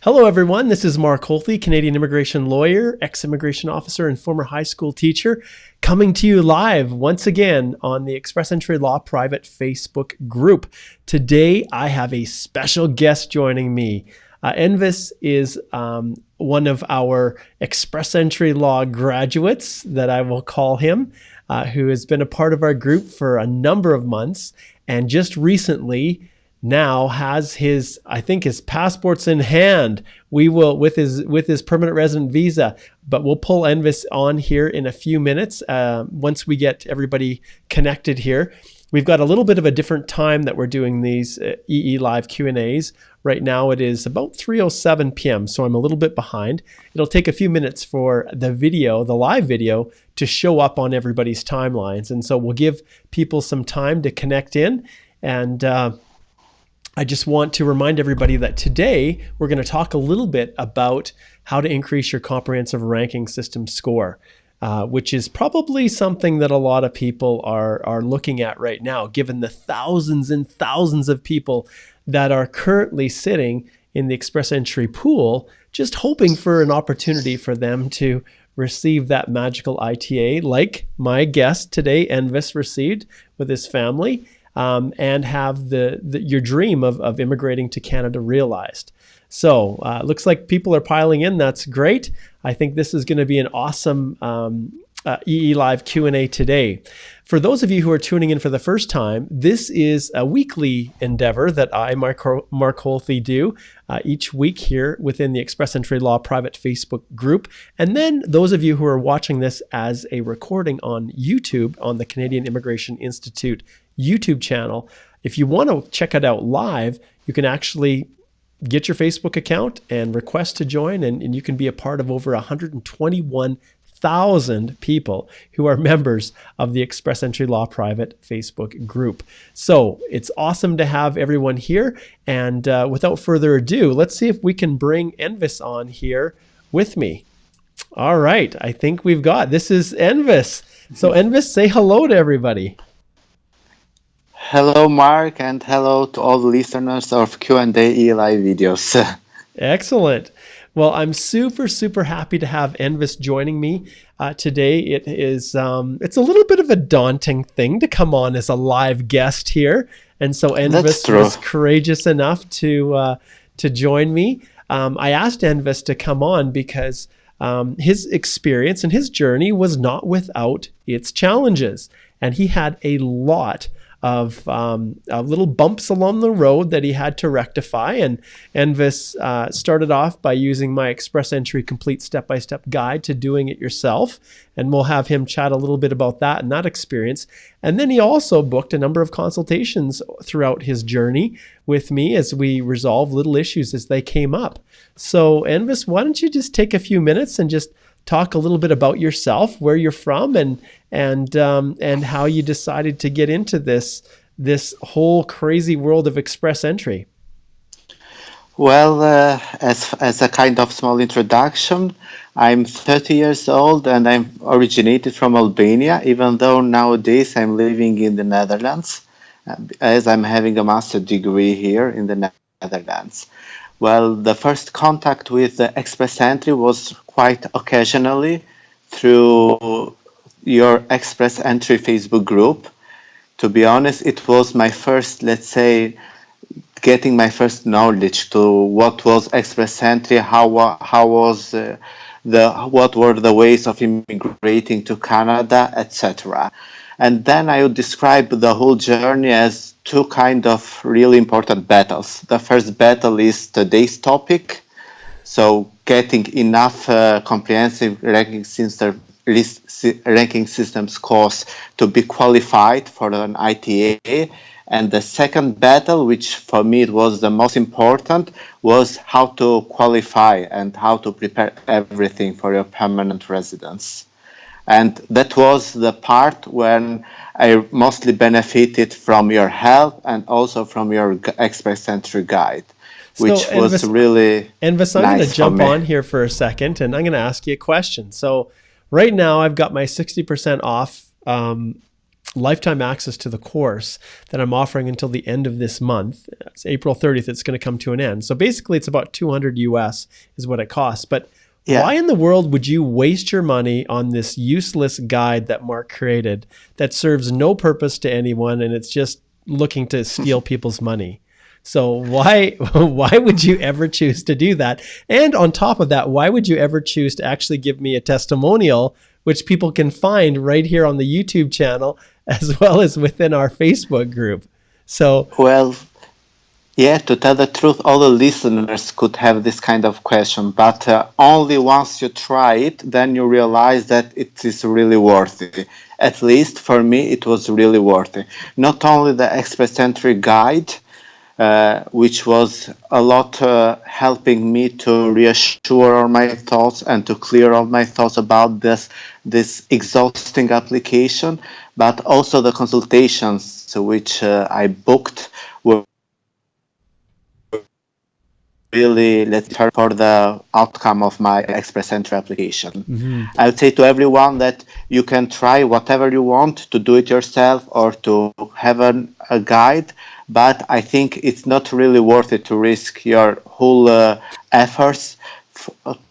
Hello, everyone. This is Mark Holthe, Canadian immigration lawyer, ex-immigration officer, and former high school teacher, coming to you live once again on the Express Entry Law Private Facebook group. Today, I have a special guest joining me. Envis is one of our Express Entry Law graduates, that I will call him, who has been a part of our group for a number of months, and just recently now has his passports in hand. We will with his permanent resident visa, but we'll pull Envis on here in a few minutes once we get everybody connected here. We've got a little bit of a different time that we're doing these EE Live Q&As. Right now it is about 3:07 p.m., so I'm a little bit behind. It'll take a few minutes for the live video, to show up on everybody's timelines. And so we'll give people some time to connect in. And I just want to remind everybody that today we're going to talk a little bit about how to increase your comprehensive ranking system score, which is probably something that a lot of people are looking at right now, given the thousands and thousands of people that are currently sitting in the Express Entry pool, just hoping for an opportunity for them to receive that magical ITA, like my guest today, Envis, received with his family. And have your dream of immigrating to Canada realized. So looks like people are piling in. That's great. I think this is going to be an awesome EE Live Q&A today. For those of you who are tuning in for the first time, this is a weekly endeavor that I, Mark Holthe, do each week here within the Express Entry Law Private Facebook group. And then those of you who are watching this as a recording on YouTube, on the Canadian Immigration Institute YouTube channel, if you want to check it out live, you can actually get your Facebook account and request to join, and you can be a part of over 121,000 people who are members of the Express Entry Law Private Facebook group. So it's awesome to have everyone here. And without further ado, let's see if we can bring Envis on here with me. All right, I think this is Envis. So Envis, say hello to everybody. Hello, Mark, and hello to all the listeners of Q&A live videos. Excellent. Well, I'm super, super happy to have Envis joining me today. It's a little bit of a daunting thing to come on as a live guest here. And so Envis was courageous enough to join me. I asked Envis to come on because his experience and his journey was not without its challenges. And he had a lot of little bumps along the road that he had to rectify. And Envis started off by using my Express Entry Complete Step-by-Step Guide to doing it yourself. And we'll have him chat a little bit about that and that experience. And then he also booked a number of consultations throughout his journey with me as we resolve little issues as they came up. So Envis, why don't you just take a few minutes and just talk a little bit about yourself, where you're from, and how you decided to get into this whole crazy world of Express Entry. Well, as a kind of small introduction, I'm 30 years old and I'm originated from Albania, even though nowadays I'm living in the Netherlands, as I'm having a master's degree here in the Netherlands. Well, the first contact with the Express Entry was quite occasionally through your Express Entry Facebook group. To be honest, it was my first, let's say, getting my first knowledge to what was Express Entry, what were the ways of immigrating to Canada, etc. And then I would describe the whole journey as two kind of really important battles. The first battle is today's topic, so getting enough comprehensive ranking system scores to be qualified for an ITA. And the second battle, which for me it was the most important, was how to qualify and how to prepare everything for your permanent residence. And that was the part when I mostly benefited from your help and also from your Express Entry guide, which so, was really Envis, I'm going to jump on here for a second, and I'm going to ask you a question. So right now I've got my 60% off lifetime access to the course that I'm offering until the end of this month. It's April 30th. It's going to come to an end. So basically it's about 200 US is what it costs. But why in the world would you waste your money on this useless guide that Mark created that serves no purpose to anyone and it's just looking to steal people's money? So why would you ever choose to do that? And on top of that, why would you ever choose to actually give me a testimonial, which people can find right here on the YouTube channel, as well as within our Facebook group? So, Well, yeah, to tell the truth, all the listeners could have this kind of question, but only once you try it, then you realize that it is really worth it. At least for me, it was really worth it. Not only the Express Entry guide, which was a lot helping me to reassure all my thoughts and to clear all my thoughts about this exhausting application, but also the consultations which I booked were really, let's turn for the outcome of my Express Entry application. I would say to everyone that you can try whatever you want to do it yourself or to have a guide, but I think it's not really worth it to risk your whole efforts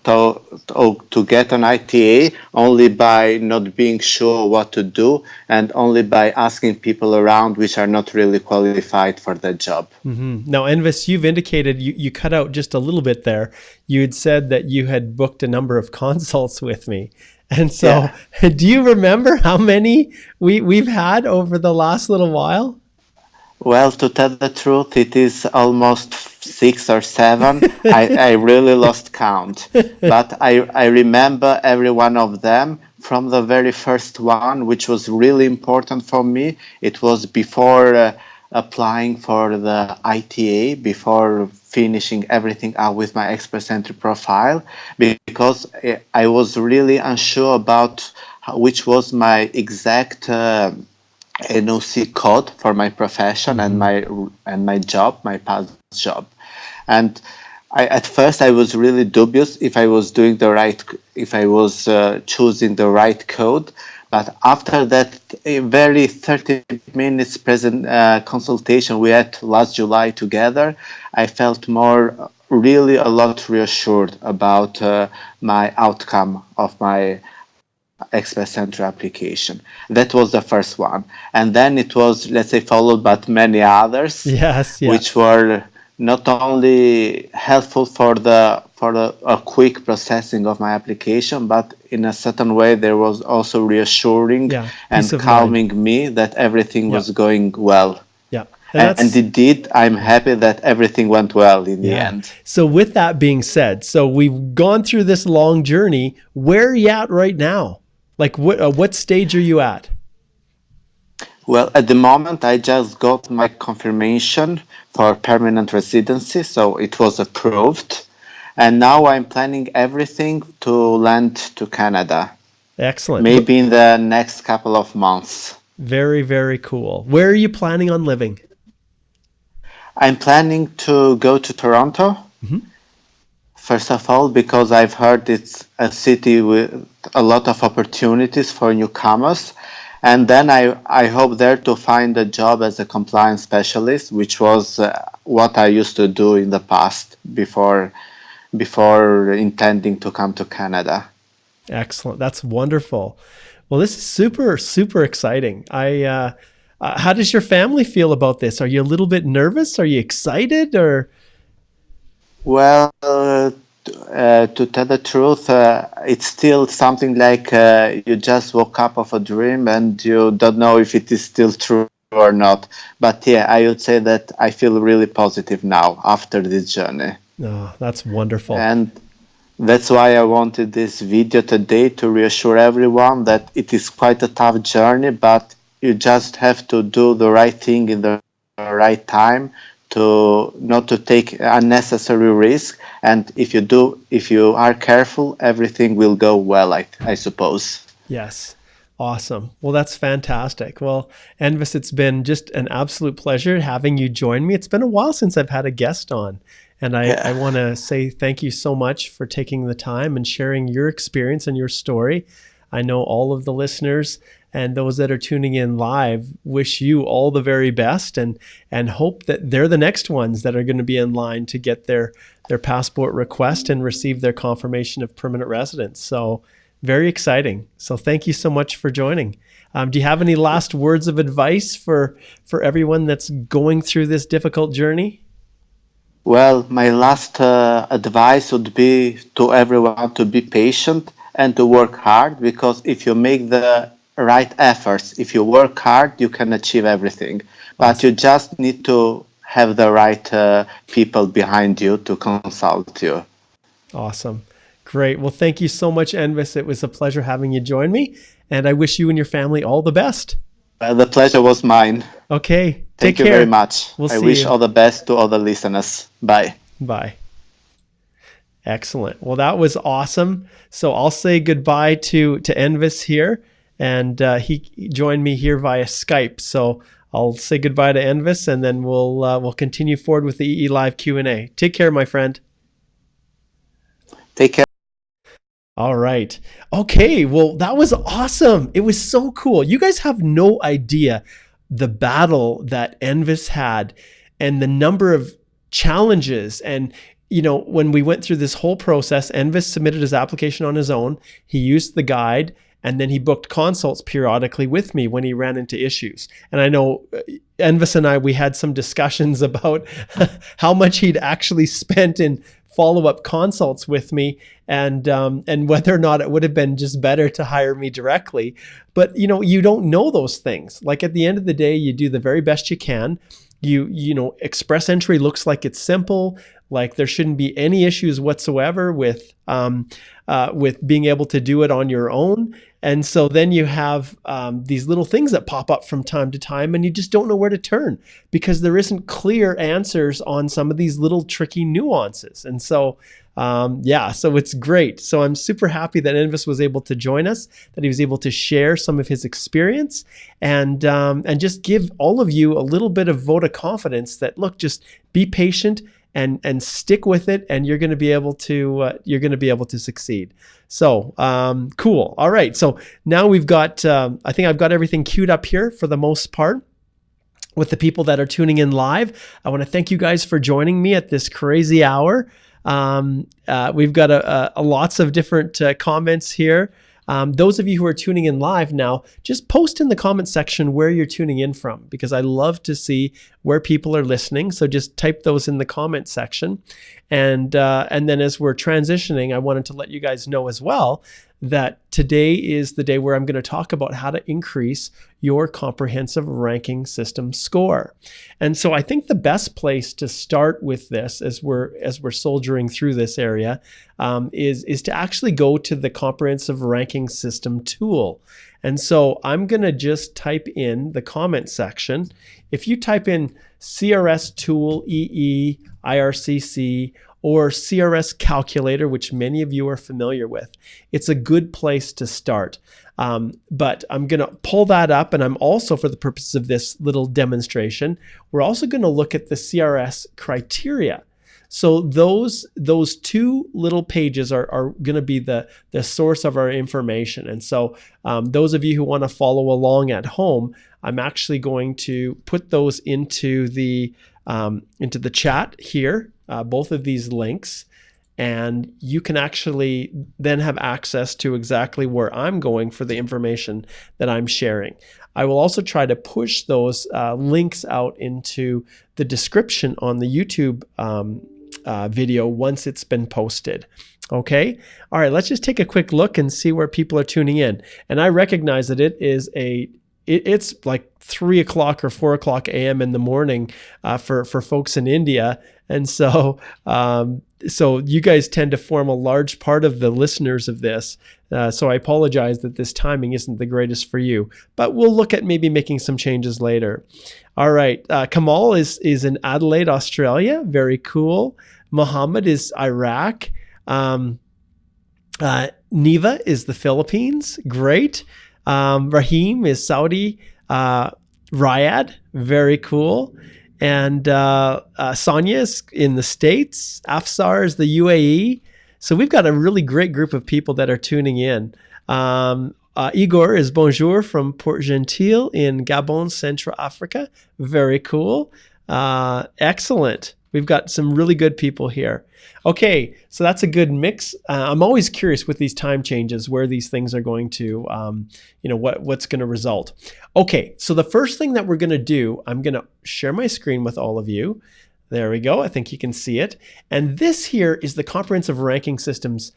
to get an ITA only by not being sure what to do and only by asking people around which are not really qualified for the job. Now, Envis, you've indicated you cut out just a little bit there. You had said that you had booked a number of consults with me. And so do you remember how many we've had over the last little while? Well, to tell the truth, it is almost 6 or 7. I really lost count. But I remember every one of them from the very first one, which was really important for me. It was before applying for the ITA, before finishing everything out with my Express Entry profile, because I was really unsure about which was my exact NOC code for my profession and my job, my past job. And at first I was really dubious if I was doing the right, if I was choosing the right code. But after that very 30 minutes consultation we had last July together, I felt really a lot reassured about my outcome of my Express Entry application. That was the first one, and then it was, let's say, followed by many others, which were not only helpful for a quick processing of my application, but in a certain way there was also reassuring and calming me that everything was going well. And indeed, I'm happy that everything went well in the end. So with that being said, so we've gone through this long journey. Where are you at right now? Like what stage are you at? Well, at the moment, I just got my confirmation for permanent residency, so it was approved. And now I'm planning everything to land to Canada. Excellent. Maybe in the next couple of months. Very, very cool. Where are you planning on living? I'm planning to go to Toronto. First of all, because I've heard it's a city with a lot of opportunities for newcomers. And then I hope there to find a job as a compliance specialist, which was what I used to do in the past before intending to come to Canada. Excellent. That's wonderful. Well, this is super, super exciting. How does your family feel about this? Are you a little bit nervous? Are you excited or? Well, to tell the truth, it's still something like you just woke up of a dream and you don't know if it is still true or not. But yeah, I would say that I feel really positive now after this journey. Oh, that's wonderful. And that's why I wanted this video today to reassure everyone that it is quite a tough journey, but you just have to do the right thing in the right time to not to take unnecessary risk. And if you are careful, everything will go well, I suppose. Yes. Awesome. Well, that's fantastic. Well, Envis, it's been just an absolute pleasure having you join me. It's been a while since I've had a guest on. And I want to say thank you so much for taking the time and sharing your experience and your story. I know all of the listeners and those that are tuning in live wish you all the very best, and hope that they're the next ones that are going to be in line to get their passport request and receive their confirmation of permanent residence. So very exciting. So thank you so much for joining. Do you have any last words of advice for everyone that's going through this difficult journey? Well, my last advice would be to everyone to be patient and to work hard, because if you make the right efforts, if you work hard, you can achieve everything. But you just need to have the right people behind you to consult you. Awesome. Great. Well, thank you so much, Envis. It was a pleasure having you join me, and I wish you and your family all the best. The pleasure was mine. Okay. Thank you care. very much. We'll I see wish you. all the best to all the listeners. Bye. Bye. Excellent. Well, that was awesome. So I'll say goodbye to Envis here, and he joined me here via Skype. So I'll say goodbye to Envis, and then we'll continue forward with the EE Live Q&A. Take care, my friend. Take care. All right. Okay. Well, that was awesome. It was so cool. You guys have no idea the battle that Envis had and the number of challenges. And, when we went through this whole process, Envis submitted his application on his own. He used the guide, and then he booked consults periodically with me when he ran into issues. And I know Envis and we had some discussions about how much he'd actually spent in follow-up consults with me, and whether or not it would have been just better to hire me directly. But you don't know those things. Like, at the end of the day, you do the very best you can. Express entry looks like it's simple. Like, there shouldn't be any issues whatsoever with being able to do it on your own. And so then you have these little things that pop up from time to time, and you just don't know where to turn because there isn't clear answers on some of these little tricky nuances. And so, so it's great. So I'm super happy that Envis was able to join us, that he was able to share some of his experience, and just give all of you a little bit of vote of confidence that, look, just be patient and stick with it, and you're going to be able to succeed. So cool. All right. So now we've got I think I've got everything queued up here for the most part with the people that are tuning in live. I want to thank you guys for joining me at this crazy hour. We've got lots of different comments here. Those of you who are tuning in live now, just post in the comment section where you're tuning in from, because I love to see where people are listening. So just type those in the comment section. And then as we're transitioning, I wanted to let you guys know as well that today is the day where I'm going to talk about how to increase your comprehensive ranking system score. And so I think the best place to start with this, as we're soldiering through this area, is to actually go to the comprehensive ranking system tool. And so I'm going to just type in the comment section. If you type in CRS tool EE IRCC or CRS calculator, which many of you are familiar with, it's a good place to start. But I'm going to pull that up, and I'm also, for the purposes of this little demonstration, we're also going to look at the CRS criteria. So those two little pages are going to be the source of our information. And so those of you who want to follow along at home, I'm actually going to put those into the chat here, both of these links, and you can actually then have access to exactly where I'm going for the information that I'm sharing. I will also try to push those links out into the description on the YouTube video once it's been posted. Okay. All right. Let's just take a quick look and see where people are tuning in. And I recognize that it's like 3 o'clock or 4 o'clock a.m. in the morning for folks in India. And so you guys tend to form a large part of the listeners of this. So I apologize that this timing isn't the greatest for you, but we'll look at maybe making some changes later. All right. Kamal is in Adelaide, Australia. Very cool. Muhammad is Iraq. Neva is the Philippines. Great. Rahim is Saudi, Riyadh. Very cool. And Sonia is in the States. Afsar is the UAE. So we've got a really great group of people that are tuning in. Igor is bonjour from Port Gentil in Gabon, Central Africa. Very cool. Excellent. We've got some really good people here. Okay, so that's a good mix. I'm always curious with these time changes where these things are going to, what's going to result. Okay, so the first thing that we're going to do, I'm going to share my screen with all of you. There we go. I think you can see it. And this here is the comprehensive ranking system's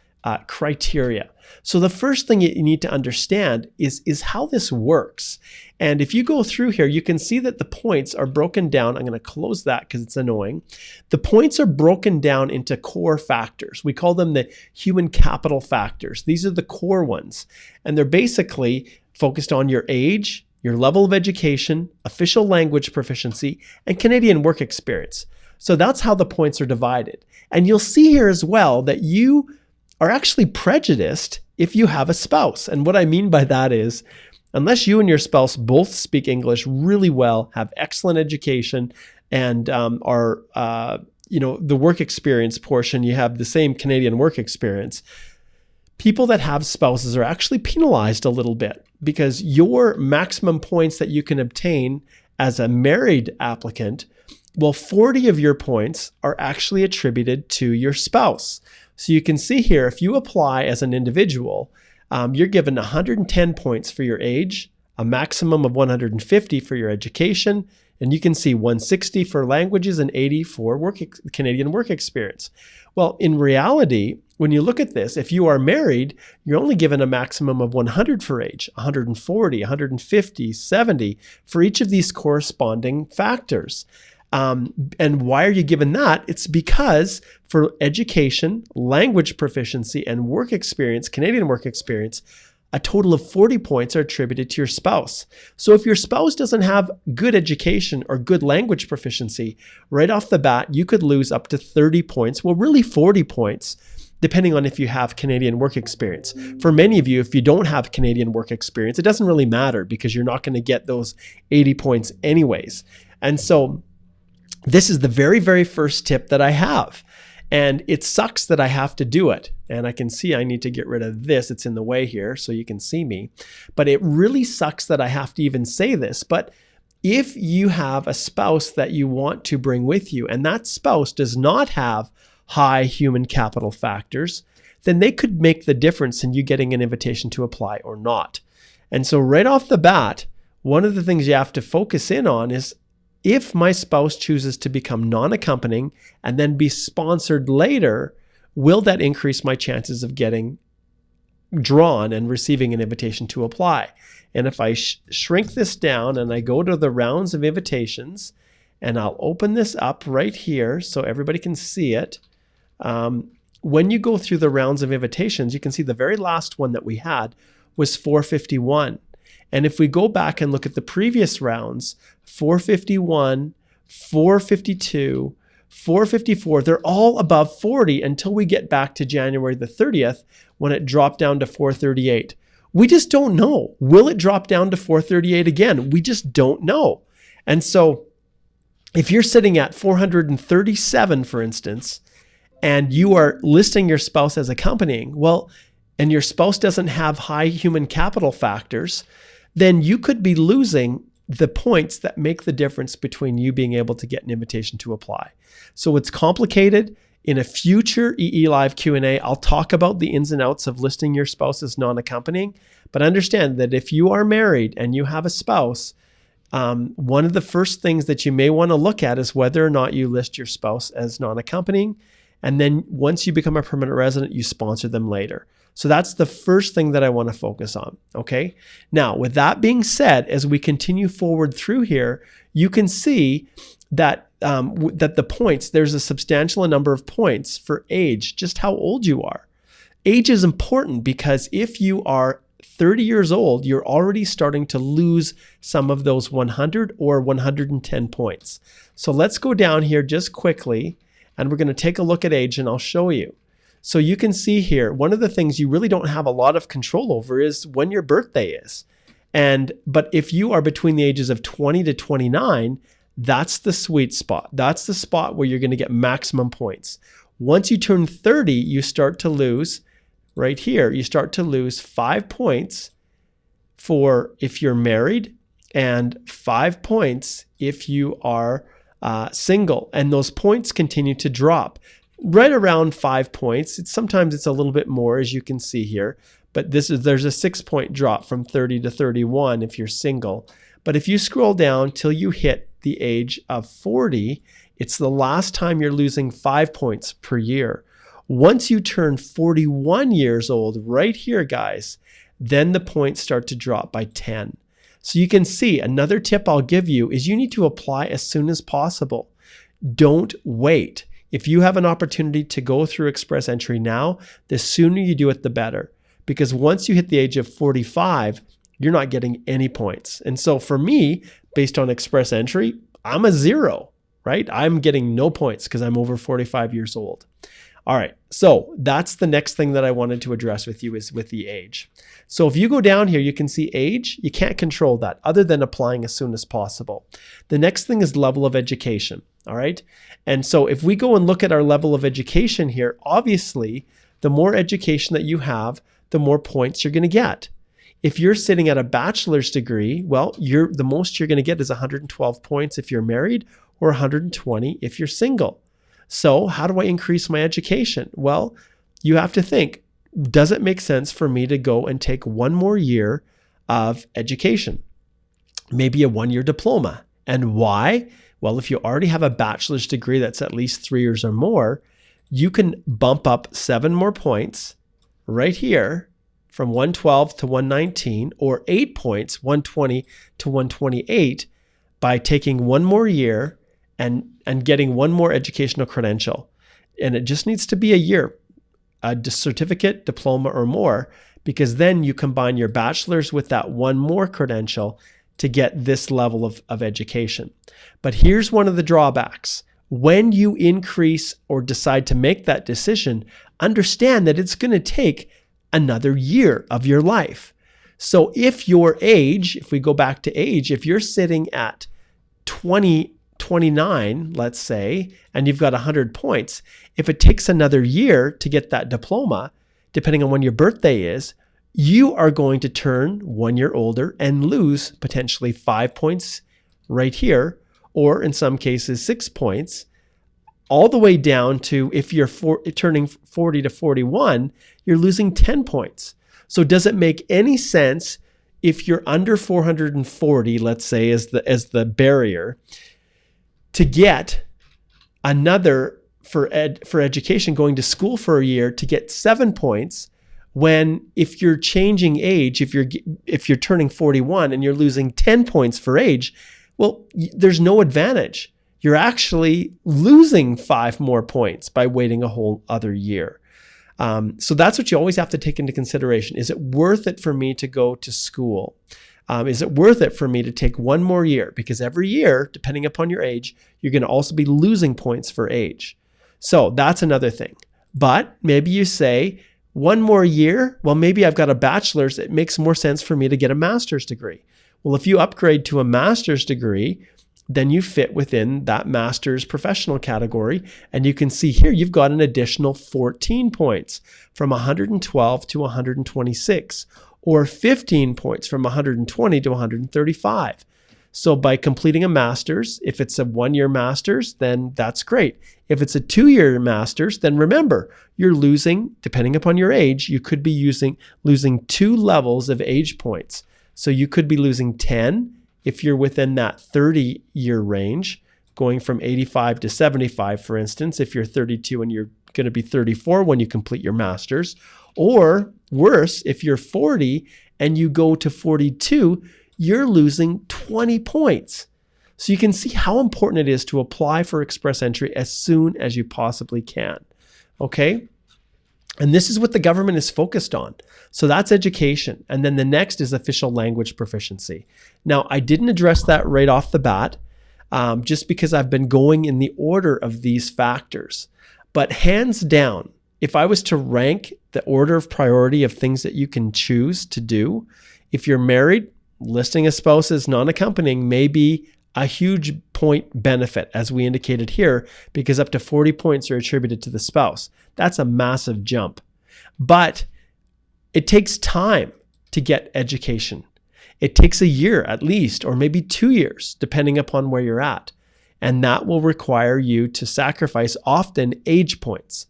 criteria. So the first thing you need to understand is how this works. And if you go through here, you can see that the points are broken down. I'm going to close that because it's annoying. The points are broken down into core factors. We call them the human capital factors. These are the core ones. And they're basically focused on your age, your level of education, official language proficiency, and Canadian work experience. So that's how the points are divided. And you'll see here as well that you are actually prejudiced if you have a spouse. And what I mean by that is, unless you and your spouse both speak English really well, have excellent education, and are, the work experience portion, you have the same Canadian work experience, people that have spouses are actually penalized a little bit because your maximum points that you can obtain as a married applicant, well, 40 of your points are actually attributed to your spouse. So you can see here, if you apply as an individual, you're given 110 points for your age, a maximum of 150 for your education, and you can see 160 for languages and 80 for Canadian work experience. Well, in reality, when you look at this, if you are married, you're only given a maximum of 100 for age, 140, 150, 70 for each of these corresponding factors. And why are you given that? It's because for education, language proficiency, and work experience, Canadian work experience, a total of 40 points are attributed to your spouse. So if your spouse doesn't have good education or good language proficiency, right off the bat, you could lose up to 30 points. Well, really 40 points, depending on if you have Canadian work experience. For many of you, if you don't have Canadian work experience, it doesn't really matter because you're not going to get those 80 points anyways. And so this is the very, very first tip that I have. And it sucks that I have to do it. And I can see I need to get rid of this. It's in the way here so you can see me. But it really sucks that I have to even say this. But if you have a spouse that you want to bring with you, and that spouse does not have high human capital factors, then they could make the difference in you getting an invitation to apply or not. And so right off the bat, one of the things you have to focus in on is, if my spouse chooses to become non-accompanying and then be sponsored later, will that increase my chances of getting drawn and receiving an invitation to apply? And if I shrink this down and I go to the rounds of invitations, and I'll open this up right here so everybody can see it. When you go through the rounds of invitations, you can see the very last one that we had was 451. And if we go back and look at the previous rounds, 451, 452, 454, they're all above 40 until we get back to January the 30th when it dropped down to 438. We just don't know. Will it drop down to 438 again? We just don't know. And so if you're sitting at 437, for instance, and you are listing your spouse as accompanying, well, and your spouse doesn't have high human capital factors, then you could be losing the points that make the difference between you being able to get an invitation to apply. So it's complicated. In a future EE Live Q&A, I'll talk about the ins and outs of listing your spouse as non-accompanying. But understand that if you are married and you have a spouse, one of the first things that you may want to look at is whether or not you list your spouse as non-accompanying. And then once you become a permanent resident, you sponsor them later. So that's the first thing that I want to focus on, okay? Now, with that being said, as we continue forward through here, you can see that that the points, there's a substantial number of points for age, just how old you are. Age is important because if you are 30 years old, you're already starting to lose some of those 100 or 110 points. So let's go down here just quickly, and we're going to take a look at age, and I'll show you. So you can see here, one of the things you really don't have a lot of control over is when your birthday is. But if you are between the ages of 20 to 29, that's the sweet spot. That's the spot where you're going to get maximum points. Once you turn 30, you start to lose right here, you start to lose 5 points for if you're married and 5 points if you are single. And those points continue to drop right around 5 points. Sometimes it's a little bit more, as you can see here, but there's a 6-point drop from 30 to 31 if you're single. But if you scroll down till you hit the age of 40, it's the last time you're losing 5 points per year. Once you turn 41 years old, right here, guys, then the points start to drop by 10. So you can see, another tip I'll give you is you need to apply as soon as possible. Don't wait. If you have an opportunity to go through Express Entry now, the sooner you do it, the better. Because once you hit the age of 45, you're not getting any points. And so for me, based on Express Entry, I'm a 0, right? I'm getting no points because I'm over 45 years old. All right, so that's the next thing that I wanted to address with you, is with the age. So if you go down here, you can see age. You can't control that other than applying as soon as possible. The next thing is level of education, all right? And so if we go and look at our level of education here, obviously, the more education that you have, the more points you're going to get. If you're sitting at a bachelor's degree, well, the most you're going to get is 112 points if you're married, or 120 if you're single. So how do I increase my education? Well, you have to think, does it make sense for me to go and take one more year of education? Maybe a 1-year diploma. And why? Well, if you already have a bachelor's degree that's at least 3 years or more, you can bump up 7 more points right here from 112 to 119, or 8 points, 120 to 128, by taking one more year and getting one more educational credential. And it just needs to be a year, a certificate, diploma, or more, because then you combine your bachelor's with that one more credential to get this level of education. But here's one of the drawbacks. When you increase or decide to make that decision, understand that it's going to take another year of your life. So if your age, if we go back to age, if you're sitting at 29, let's say, and you've got 100 points, if it takes another year to get that diploma, depending on when your birthday is, you are going to turn 1 year older and lose potentially 5 points right here, or in some cases 6 points, all the way down to, if you're turning 40 to 41, you're losing 10 points. So does it make any sense if you're under 440, let's say, as the barrier, to get another for education, going to school for a year, to get 7 points, when if you're changing age, if you're turning 41 and you're losing 10 points for age, well, there's no advantage. You're actually losing 5 more points by waiting a whole other year. So that's what you always have to take into consideration. Is it worth it for me to go to school? Is it worth it for me to take one more year? Because every year, depending upon your age, you're going to also be losing points for age. So that's another thing. But maybe you say, one more year, well, maybe I've got a bachelor's. It makes more sense for me to get a master's degree. Well, if you upgrade to a master's degree, then you fit within that master's professional category. And you can see here, you've got an additional 14 points from 112 to 126, or 15 points from 120 to 135. So by completing a master's, if it's a 1-year master's, then that's great. If it's a 2-year master's, then remember, you're losing, depending upon your age, you could be losing 2 levels of age points. So you could be losing 10 if you're within that 30-year range, going from 85 to 75, for instance, if you're 32 and you're going to be 34 when you complete your master's. Or worse, if you're 40 and you go to 42, you're losing 20 points. So you can see how important it is to apply for Express Entry as soon as you possibly can. Okay? And this is what the government is focused on. So that's education. And then the next is official language proficiency. Now, I didn't address that right off the bat, just because I've been going in the order of these factors. But hands down, if I was to rank the order of priority of things that you can choose to do, if you're married, listing a spouse as non-accompanying may be a huge point benefit, as we indicated here, because up to 40 points are attributed to the spouse. That's a massive jump. But It takes time to get education. It takes a year at least, or maybe 2 years, depending upon where you're at. And that will require you to sacrifice often age points.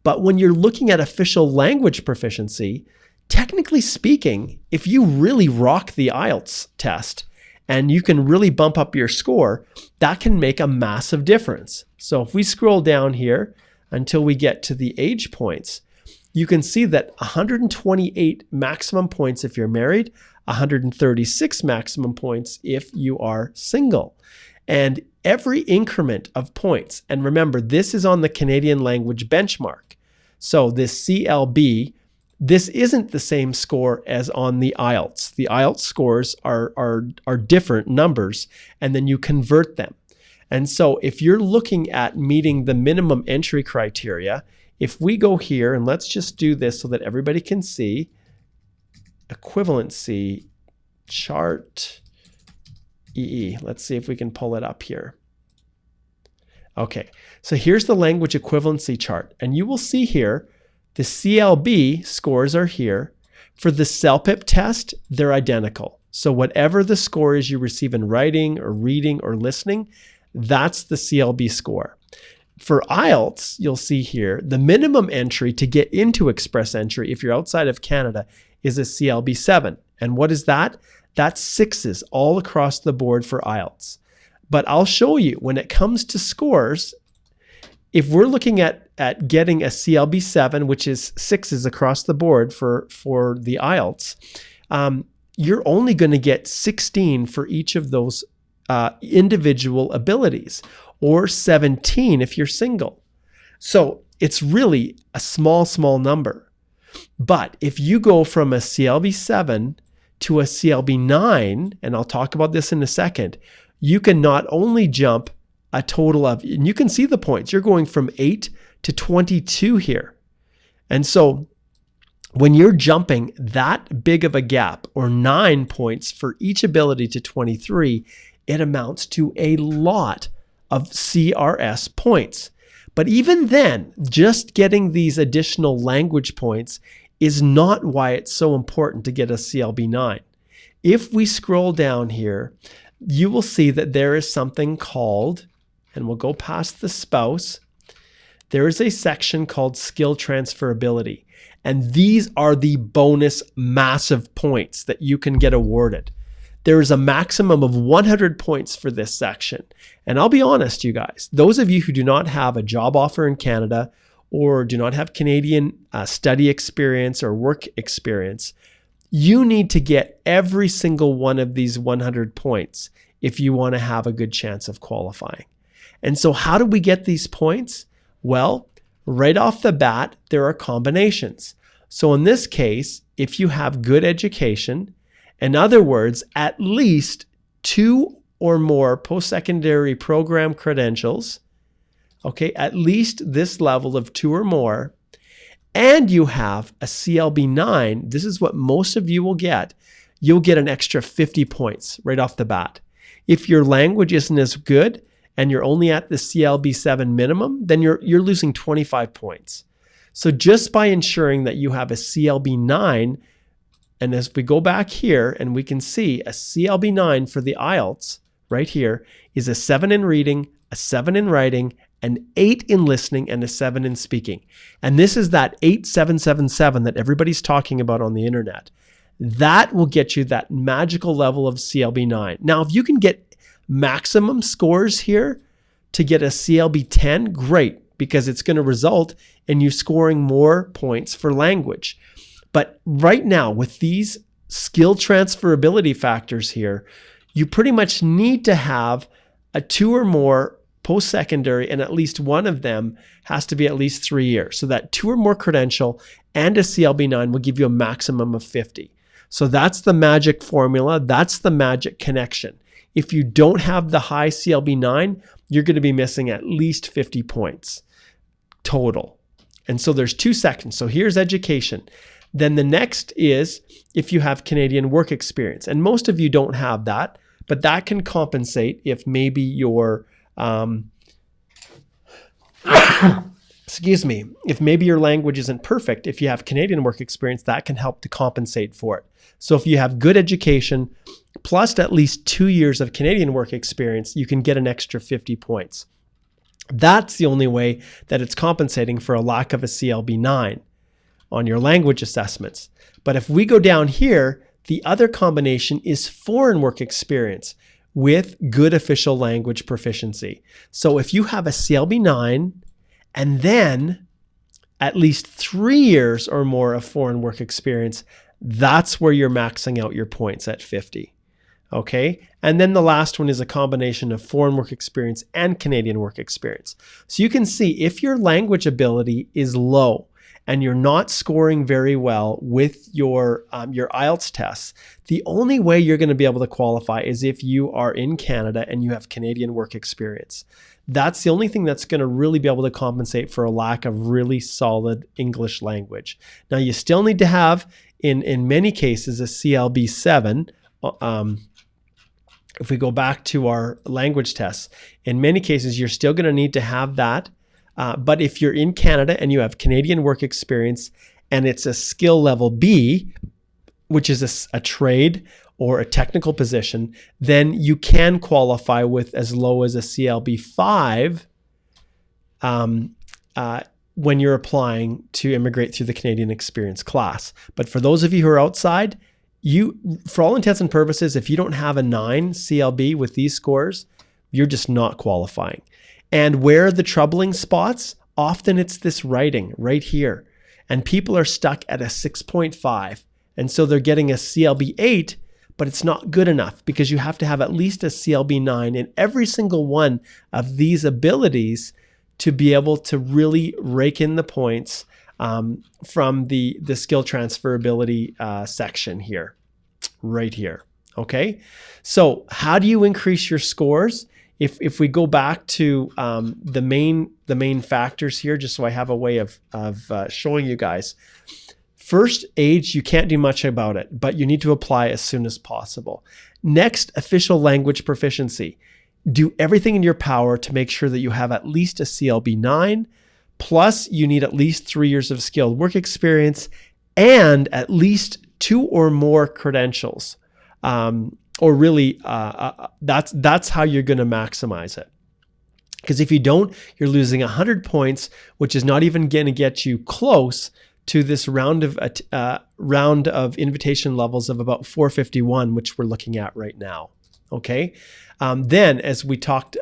But when you're looking at official language proficiency, technically speaking, if you really rock the IELTS test and you can really bump up your score, that can make a massive difference. So if we scroll down here until we get to the age points, you can see that 128 maximum points if you're married, 136 maximum points if you are single. And every increment of points, and remember, this is on the Canadian language benchmark. So this CLB, this isn't the same score as on the IELTS. The IELTS scores are different numbers, and then you convert them. And so if you're looking at meeting the minimum entry criteria, if we go here, and let's just do this so that everybody can see, equivalency chart EE. Let's see if we can pull it up here. Okay, so here's the language equivalency chart, and you will see here the CLB scores are here. For the CELPIP test, they're identical. So whatever the score is you receive in writing or reading or listening, that's the CLB score. For IELTS, you'll see here, the minimum entry to get into Express Entry if you're outside of Canada is a CLB 7. And what is that? That's 6s all across the board for IELTS. But I'll show you when it comes to scores, if we're looking at getting a CLB 7, which is 6s across the board for the IELTS, you're only going to get 16 for each of those individual abilities, or 17 if you're single. So it's really a small number. But if you go from a CLB 7 to a CLB 9, and I'll talk about this in a second, you can not only jump a total of, and you can see the points, you're going from 8 to 22 here. And so when you're jumping that big of a gap, or 9 points for each ability to 23, it amounts to a lot of CRS points. But even then, just getting these additional language points is not why it's so important to get a CLB 9. If we scroll down here, you will see that there is something called, and we'll go past the spouse, there is a section called skill transferability. And these are the bonus massive points that you can get awarded. There is a maximum of 100 points for this section. And I'll be honest, you guys, those of you who do not have a job offer in Canada or do not have Canadian study experience or work experience, you need to get every single one of these 100 points if you want to have a good chance of qualifying. And so how do we get these points? Well, right off the bat, there are combinations. So in this case, if you have good education, in other words, at least 2 or more post-secondary program credentials, okay, at least this level of 2 or more, and you have a CLB 9, this is what most of you will get, you'll get an extra 50 points right off the bat. If your language isn't as good and you're only at the CLB 7 minimum, then you're losing 25 points. So just by ensuring that you have a CLB 9, and as we go back here and we can see a CLB 9 for the IELTS right here is a 7 in reading, a 7 in writing, an 8 in listening, and a 7 in speaking. And this is that 8777 that everybody's talking about on the internet. That will get you that magical level of CLB 9. Now, if you can get maximum scores here to get a CLB 10, great, because it's going to result in you scoring more points for language. But right now, with these skill transferability factors here, you pretty much need to have a 2 or more post-secondary, and at least one of them has to be at least 3 years. So that 2 or more credential and a CLB 9 will give you a maximum of 50. So that's the magic formula. That's the magic connection. If you don't have the high CLB 9, you're going to be missing at least 50 points total. And so there's 2 sections. So here's education. Then the next is if you have Canadian work experience. And most of you don't have that, but that can compensate if maybe your if maybe your language isn't perfect, if you have Canadian work experience, that can help to compensate for it. So if you have good education plus at least 2 years of Canadian work experience, you can get an extra 50 points. That's the only way that it's compensating for a lack of a CLB 9 on your language assessments. But if we go down here, the other combination is foreign work experience with good official language proficiency. So if you have a CLB 9 and then at least 3 years or more of foreign work experience, that's where you're maxing out your points at 50. Okay. And then the last one is a combination of foreign work experience and Canadian work experience. So you can see if your language ability is low and you're not scoring very well with your IELTS tests, the only way you're going to be able to qualify is if you are in Canada and you have Canadian work experience. That's the only thing that's going to really be able to compensate for a lack of really solid English language. Now, you still need to have, in many cases, a CLB 7. If we go back to our language tests, in many cases, you're still going to need to have that. But if you're in Canada and you have Canadian work experience and it's a skill level B, which is a trade or a technical position, then you can qualify with as low as a CLB 5 when you're applying to immigrate through the Canadian experience class. But for those of you who are outside, for all intents and purposes, if you don't have a 9 CLB with these scores, you're just not qualifying. And where are the troubling spots? Often it's this writing right here. And people are stuck at a 6.5. And so they're getting a CLB 8, but it's not good enough because you have to have at least a CLB 9 in every single one of these abilities to be able to really rake in the points from the skill transferability section here, right here. Okay, so how do you increase your scores? If we go back to the main factors here, just so I have a way of showing you guys. First, age, you can't do much about it, but you need to apply as soon as possible. Next, official language proficiency. Do everything in your power to make sure that you have at least a CLB 9, plus you need at least 3 years of skilled work experience and at least 2 or more credentials. Or really, that's how you're going to maximize it. Because if you don't, you're losing 100 points, which is not even going to get you close to this round of invitation levels of about 451, which we're looking at right now. Okay. Then, as we talked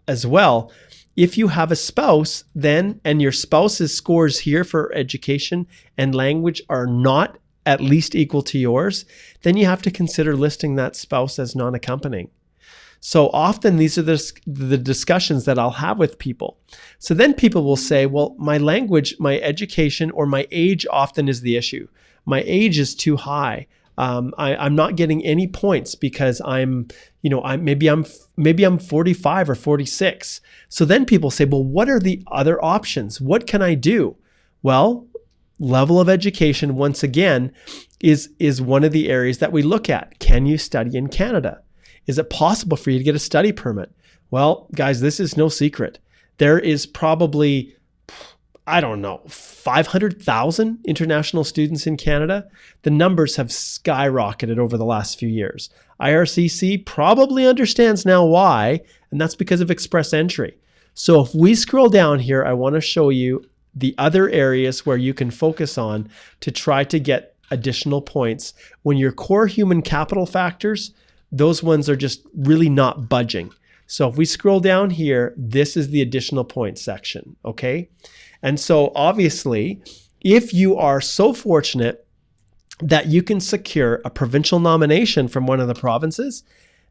as well, if you have a spouse, then and your spouse's scores here for education and language are not at least equal to yours, then you have to consider listing that spouse as non-accompanying. So often these are the discussions that I'll have with people. So then people will say, well, my language, my education, or my age often is the issue. My age is too high. I'm not getting any points because maybe I'm 45 or 46. So then people say, well, what are the other options? What can I do? Well, level of education, once again, is one of the areas that we look at. Can you study in Canada? Is it possible for you to get a study permit? Well, guys, this is no secret. There is probably, 500,000 international students in Canada. The numbers have skyrocketed over the last few years. IRCC probably understands now why, and that's because of express entry. So if we scroll down here, I want to show you the other areas where you can focus on to try to get additional points when your core human capital factors, those ones are just really not budging. So if we scroll down here, this is the additional points section, okay? And so obviously, if you are so fortunate that you can secure a provincial nomination from one of the provinces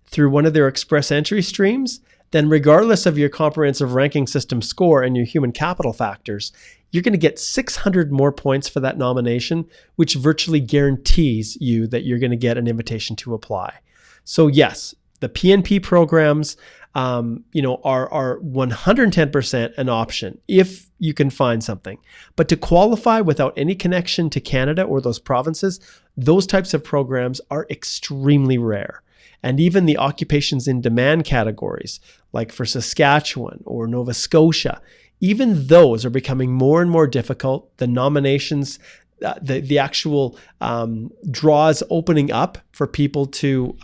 through one of their express entry streams, then regardless of your comprehensive ranking system score and your human capital factors, you're going to get 600 more points for that nomination, which virtually guarantees you that you're going to get an invitation to apply. So yes, the PNP programs, are 110% an option if you can find something. But to qualify without any connection to Canada or those provinces, those types of programs are extremely rare. And even the occupations in demand categories, like for Saskatchewan or Nova Scotia, even those are becoming more and more difficult. The nominations, the actual draws opening up for people to,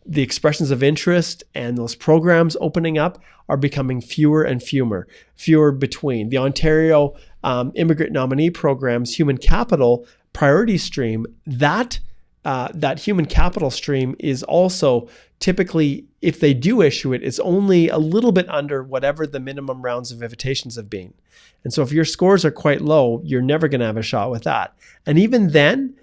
the expressions of interest and those programs opening up are becoming fewer and fewer between. The Ontario Immigrant Nominee Program's Human Capital Priority Stream, that human capital stream is also typically, if they do issue it, it's only a little bit under whatever the minimum rounds of invitations have been. And so if your scores are quite low, you're never going to have a shot with that. And even then,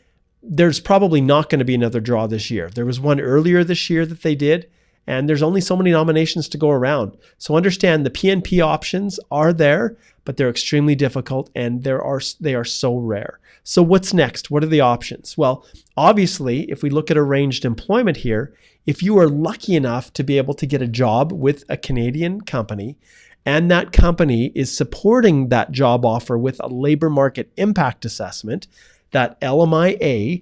there's probably not going to be another draw this year. There was one earlier this year that they did, and there's only so many nominations to go around. So understand the PNP options are there, but they're extremely difficult, and they are so rare. So what's next? What are the options? Well, obviously, if we look at arranged employment here, if you are lucky enough to be able to get a job with a Canadian company, and that company is supporting that job offer with a labor market impact assessment, that LMIA,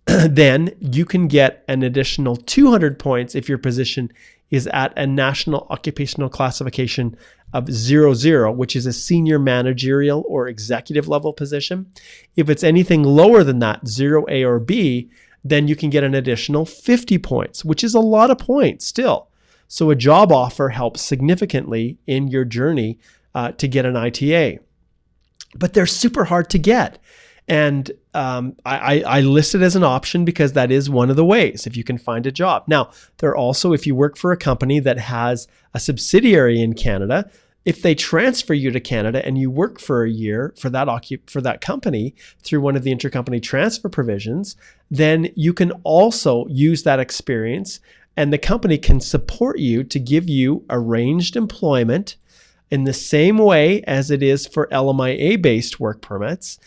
then you can get an additional 200 points if your position is at a national occupational classification of 00, which is a senior managerial or executive level position. If it's anything lower than that, 0A or B, then you can get an additional 50 points, which is a lot of points still. So a job offer helps significantly in your journey to get an ITA. But they're super hard to get. And I list it as an option because that is one of the ways if you can find a job. Now, there are also, if you work for a company that has a subsidiary in Canada, if they transfer you to Canada and you work for a year for that company through one of the intercompany transfer provisions, then you can also use that experience, and the company can support you to give you arranged employment in the same way as it is for LMIA-based work permits.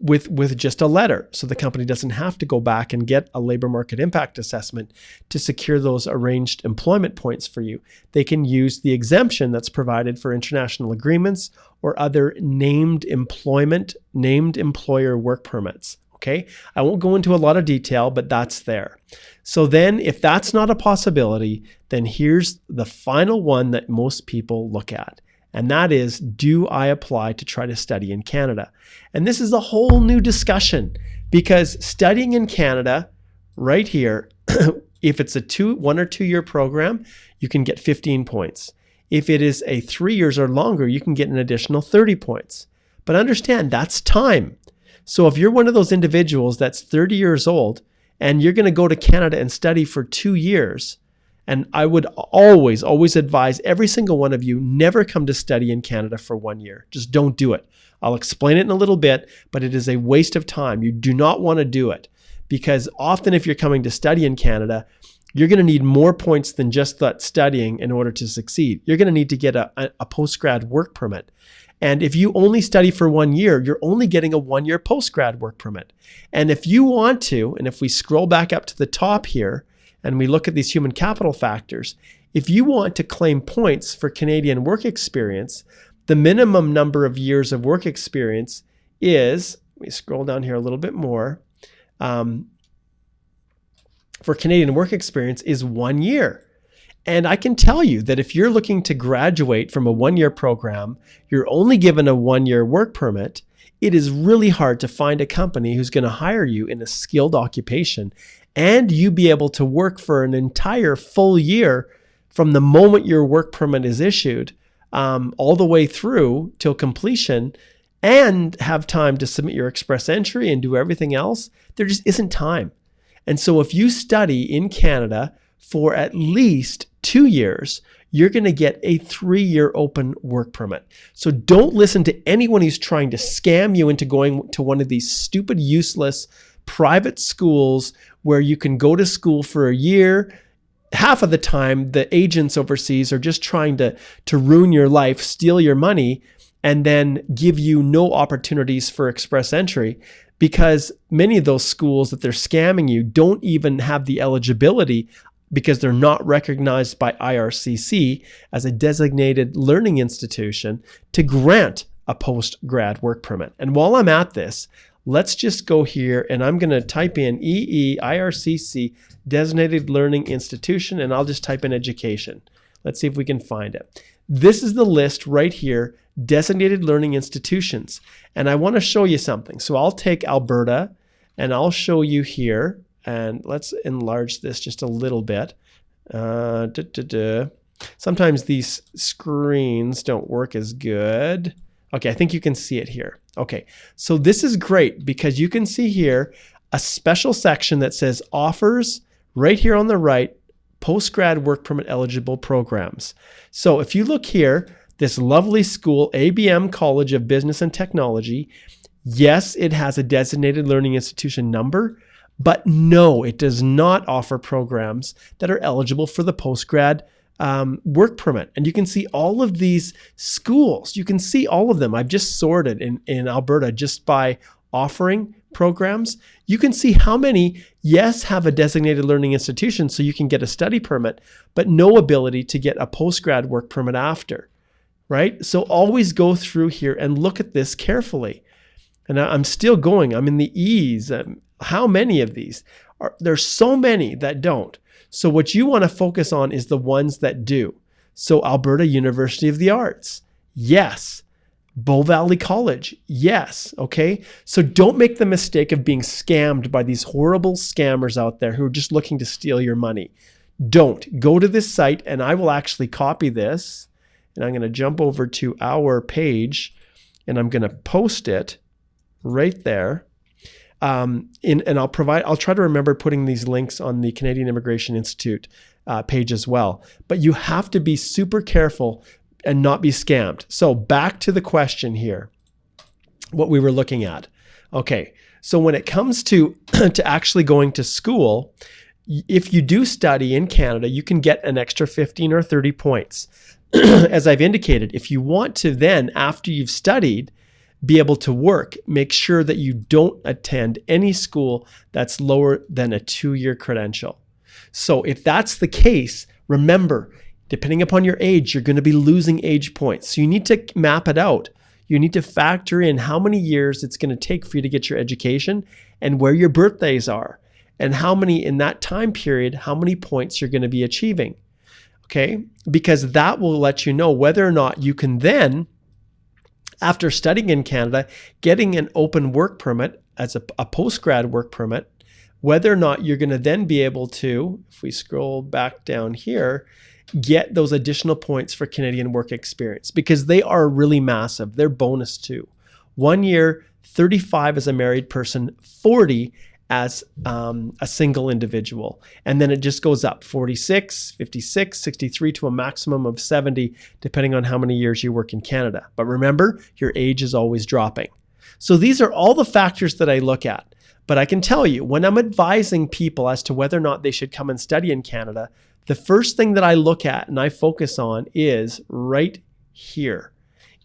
With just a letter. So the company doesn't have to go back and get a labor market impact assessment to secure those arranged employment points for you. They can use the exemption that's provided for international agreements or other named employer work permits. Okay. I won't go into a lot of detail, but that's there. So then if that's not a possibility, then here's the final one that most people look at. And that is, do I apply to try to study in Canada? And this is a whole new discussion because studying in Canada right here, if it's a 1 or 2 year program, you can get 15 points. If it is a 3 years or longer, you can get an additional 30 points. But understand, that's time. So if you're one of those individuals that's 30 years old and you're going to go to Canada and study for 2 years, and I would always advise every single one of you, never come to study in Canada for 1 year. Just don't do it. I'll explain it in a little bit, but it is a waste of time. You do not want to do it because often if you're coming to study in Canada, you're going to need more points than just that studying in order to succeed. You're going to need to get a post-grad work permit. And if you only study for 1 year, you're only getting a 1 year post-grad work permit. And if you want to, and if we scroll back up to the top here, and we look at these human capital factors, if you want to claim points for Canadian work experience, the minimum number of years of work experience is, let me scroll down here a little bit more, for Canadian work experience is 1 year. And I can tell you that if you're looking to graduate from a 1 year program, you're only given a 1 year work permit, it is really hard to find a company who's going to hire you in a skilled occupation and you be able to work for an entire full year from the moment your work permit is issued all the way through till completion and have time to submit your express entry and do everything else. There just isn't time. And so if you study in Canada for at least 2 years, you're going to get a 3-year open work permit. So don't listen to anyone who's trying to scam you into going to one of these stupid, useless private schools where you can go to school for a year. Half of the time, the agents overseas are just trying to ruin your life, steal your money, and then give you no opportunities for express entry because many of those schools that they're scamming you don't even have the eligibility because they're not recognized by IRCC as a designated learning institution to grant a post-grad work permit. And while I'm at this, let's just go here and I'm going to type in IRCC designated learning institution and I'll just type in education. Let's see if we can find it. This is the list right here, designated learning institutions. And I want to show you something. So I'll take Alberta and I'll show you here. And let's enlarge this just a little bit. Sometimes these screens don't work as good. Okay, I think you can see it here. Okay, so this is great because you can see here a special section that says offers right here on the right, post-grad work permit eligible programs. So if you look here, this lovely school, ABM College of Business and Technology, yes, it has a designated learning institution number, but no, it does not offer programs that are eligible for the post-grad work permit. And you can see all of these schools. You can see all of them. I've just sorted in Alberta just by offering programs. You can see how many, yes, have a designated learning institution so you can get a study permit, but no ability to get a post-grad work permit after, right? So always go through here and look at this carefully. And I'm still going. I'm in the E's. How many of these? There's so many that don't. So what you want to focus on is the ones that do. So Alberta University of the Arts, yes. Bow Valley College, yes. Okay. So don't make the mistake of being scammed by these horrible scammers out there who are just looking to steal your money. Don't. Go to this site, and I will actually copy this, and I'm going to jump over to our page, and I'm going to post it right there. And I'll try to remember putting these links on the Canadian Immigration Institute page as well. But you have to be super careful and not be scammed. So back to the question here, what we were looking at. Okay, so when it comes to, to actually going to school, if you do study in Canada, you can get an extra 15 or 30 points. As I've indicated, if you want to then, after you've studied, be able to work, make sure that you don't attend any school that's lower than a 2-year credential. So if that's the case, remember, depending upon your age, you're going to be losing age points. So you need to map it out. You need to factor in how many years it's going to take for you to get your education and where your birthdays are and how many in that time period, how many points you're going to be achieving. Okay? Because that will let you know whether or not you can then, after studying in Canada, getting an open work permit as a post-grad work permit, whether or not you're going to then be able to, if we scroll back down here, get those additional points for Canadian work experience, because they are really massive. They're bonus too. 1 year, 35 as a married person, 40 as a single individual. And then it just goes up 46, 56, 63 to a maximum of 70, depending on how many years you work in Canada. But remember, your age is always dropping. So these are all the factors that I look at. But I can tell you, when I'm advising people as to whether or not they should come and study in Canada, the first thing that I look at and I focus on is right here,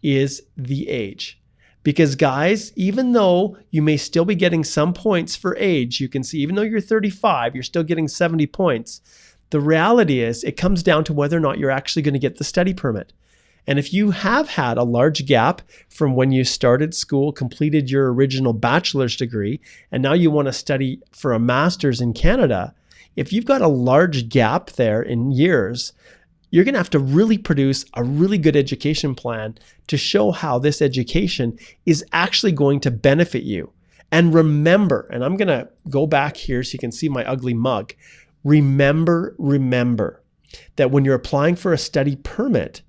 is the age. Because guys, even though you may still be getting some points for age, you can see even though you're 35, you're still getting 70 points. The reality is it comes down to whether or not you're actually going to get the study permit. And if you have had a large gap from when you started school, completed your original bachelor's degree, and now you want to study for a master's in Canada, if you've got a large gap there in years, you're going to have to really produce a really good education plan to show how this education is actually going to benefit you. And remember, and I'm going to go back here so you can see my ugly mug. Remember that when you're applying for a study permit,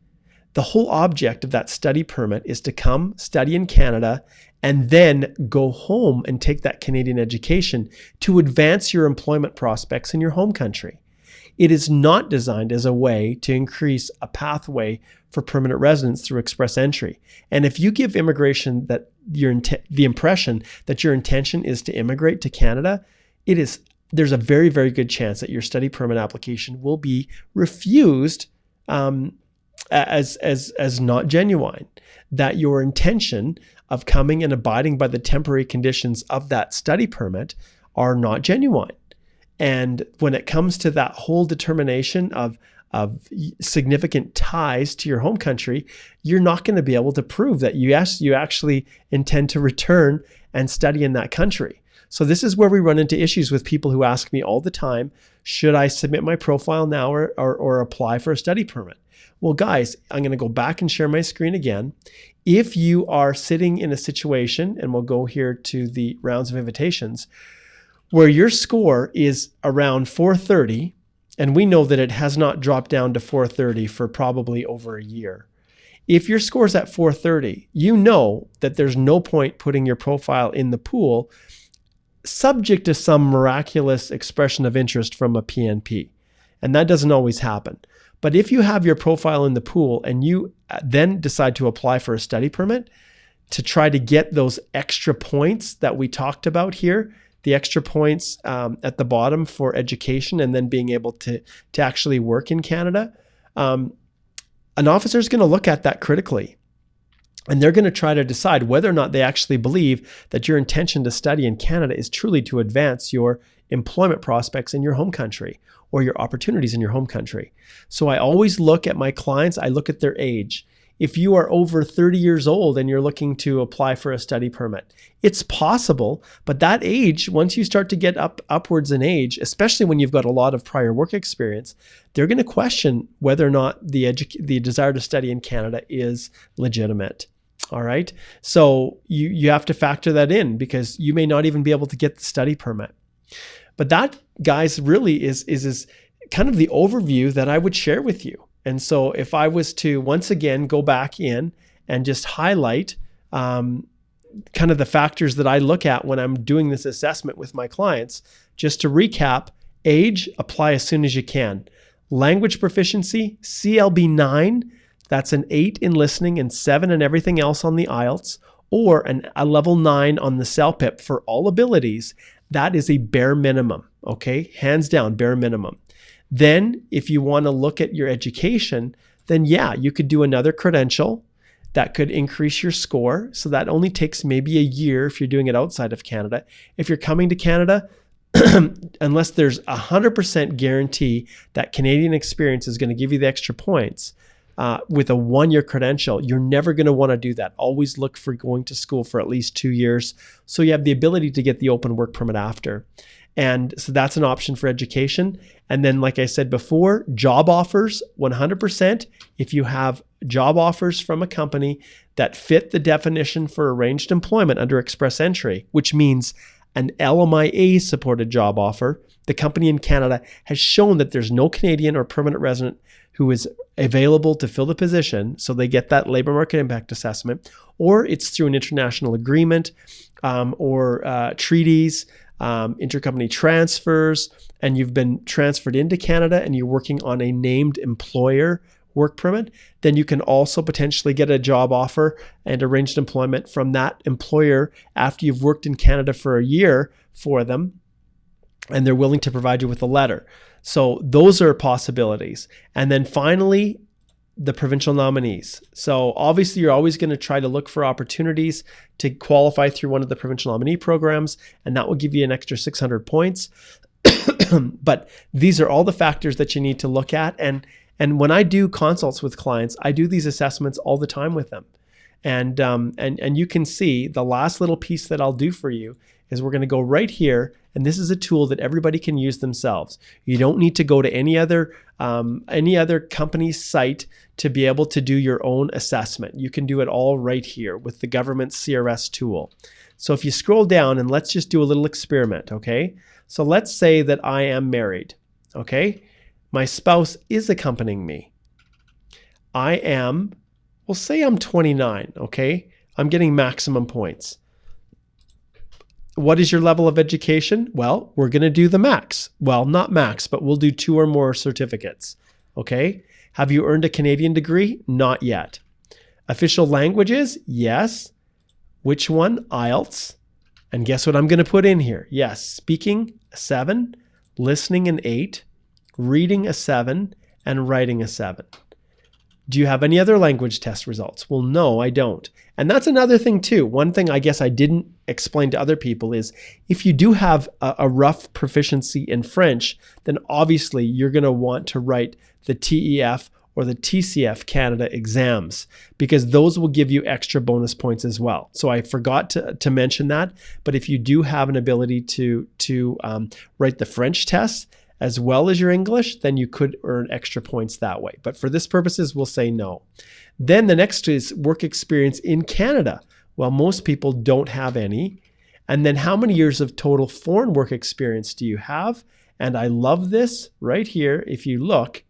the whole object of that study permit is to come study in Canada and then go home and take that Canadian education to advance your employment prospects in your home country. It is not designed as a way to increase a pathway for permanent residence through express entry. And if you give immigration that the impression that your intention is to immigrate to Canada, there's a very, very good chance that your study permit application will be refused as not genuine. That your intention of coming and abiding by the temporary conditions of that study permit are not genuine. And when it comes to that whole determination of significant ties to your home country, you're not going to be able to prove that you actually intend to return and study in that country. So this is where we run into issues with people who ask me all the time, should I submit my profile now or apply for a study permit? Well, guys, I'm going to go back and share my screen again. If you are sitting in a situation, and we'll go here to the rounds of invitations, where your score is around 430, and we know that it has not dropped down to 430 for probably over a year. If your score is at 430, you know that there's no point putting your profile in the pool subject to some miraculous expression of interest from a PNP. And that doesn't always happen. But if you have your profile in the pool and you then decide to apply for a study permit to try to get those extra points that we talked about here, the extra points at the bottom for education and then being able to actually work in Canada, an officer is going to look at that critically. And they're going to try to decide whether or not they actually believe that your intention to study in Canada is truly to advance your employment prospects in your home country or your opportunities in your home country. So I always look at my clients, I look at their age. If you are over 30 years old and you're looking to apply for a study permit, it's possible, but that age, once you start to get upwards in age, especially when you've got a lot of prior work experience, they're going to question whether or not the desire to study in Canada is legitimate. All right. So you have to factor that in because you may not even be able to get the study permit. But that, guys, really is kind of the overview that I would share with you. And so if I was to once again go back in and just highlight kind of the factors that I look at when I'm doing this assessment with my clients, just to recap: age, apply as soon as you can. Language proficiency, CLB 9, that's an 8 in listening and 7 in everything else on the IELTS, or a level 9 on the CELPIP for all abilities. That is a bare minimum, okay? Hands down, bare minimum. Then if you want to look at your education, then yeah, you could do another credential that could increase your score. So that only takes maybe a year if you're doing it outside of Canada. If you're coming to Canada, unless there's 100% guarantee that Canadian experience is going to give you the extra points, with a 1-year credential, you're never going to want to do that. Always look for going to school for at least 2 years so you have the ability to get the open work permit after. And so that's an option for education. And then, like I said before, job offers, 100%. If you have job offers from a company that fit the definition for arranged employment under Express Entry, which means an LMIA supported job offer, the company in Canada has shown that there's no Canadian or permanent resident who is available to fill the position, so they get that labor market impact assessment, or it's through an international agreement or treaties, intercompany transfers, and you've been transferred into Canada and you're working on a named employer work permit, then you can also potentially get a job offer and arranged employment from that employer after you've worked in Canada for a year for them, and they're willing to provide you with a letter. So those are possibilities. And then finally, the provincial nominees. So obviously you're always going to try to look for opportunities to qualify through one of the provincial nominee programs, and that will give you an extra 600 points. But these are all the factors that you need to look at. And when I do consults with clients, I do these assessments all the time with them. And you can see the last little piece that I'll do for you is we're going to go right here, and this is a tool that everybody can use themselves. You don't need to go to any other company's site to be able to do your own assessment. You can do it all right here with the government CRS tool. So if you scroll down, and let's just do a little experiment, okay? So let's say that I am married, okay? My spouse is accompanying me. We'll say I'm 29, okay? I'm getting maximum points. What is your level of education? Well, we're going to do the max. Well, not max, but we'll do 2 or more certificates. Okay. Have you earned a Canadian degree? Not yet. Official languages? Yes. Which one? IELTS. And guess what I'm going to put in here? Yes. Speaking, a 7. Listening, an 8. Reading, a 7. And writing, a 7. Do you have any other language test results? Well, no, I don't. And that's another thing too. One thing I guess I didn't explain to other people is if you do have a rough proficiency in French, then obviously you're going to want to write the TEF or the TCF Canada exams, because those will give you extra bonus points as well. So I forgot to mention that, but if you do have an ability to write the French test as well as your English, then you could earn extra points that way. But for this purposes, we'll say no. Then the next is work experience in Canada. Well, most people don't have any. And then how many years of total foreign work experience do you have? And I love this right here. If you look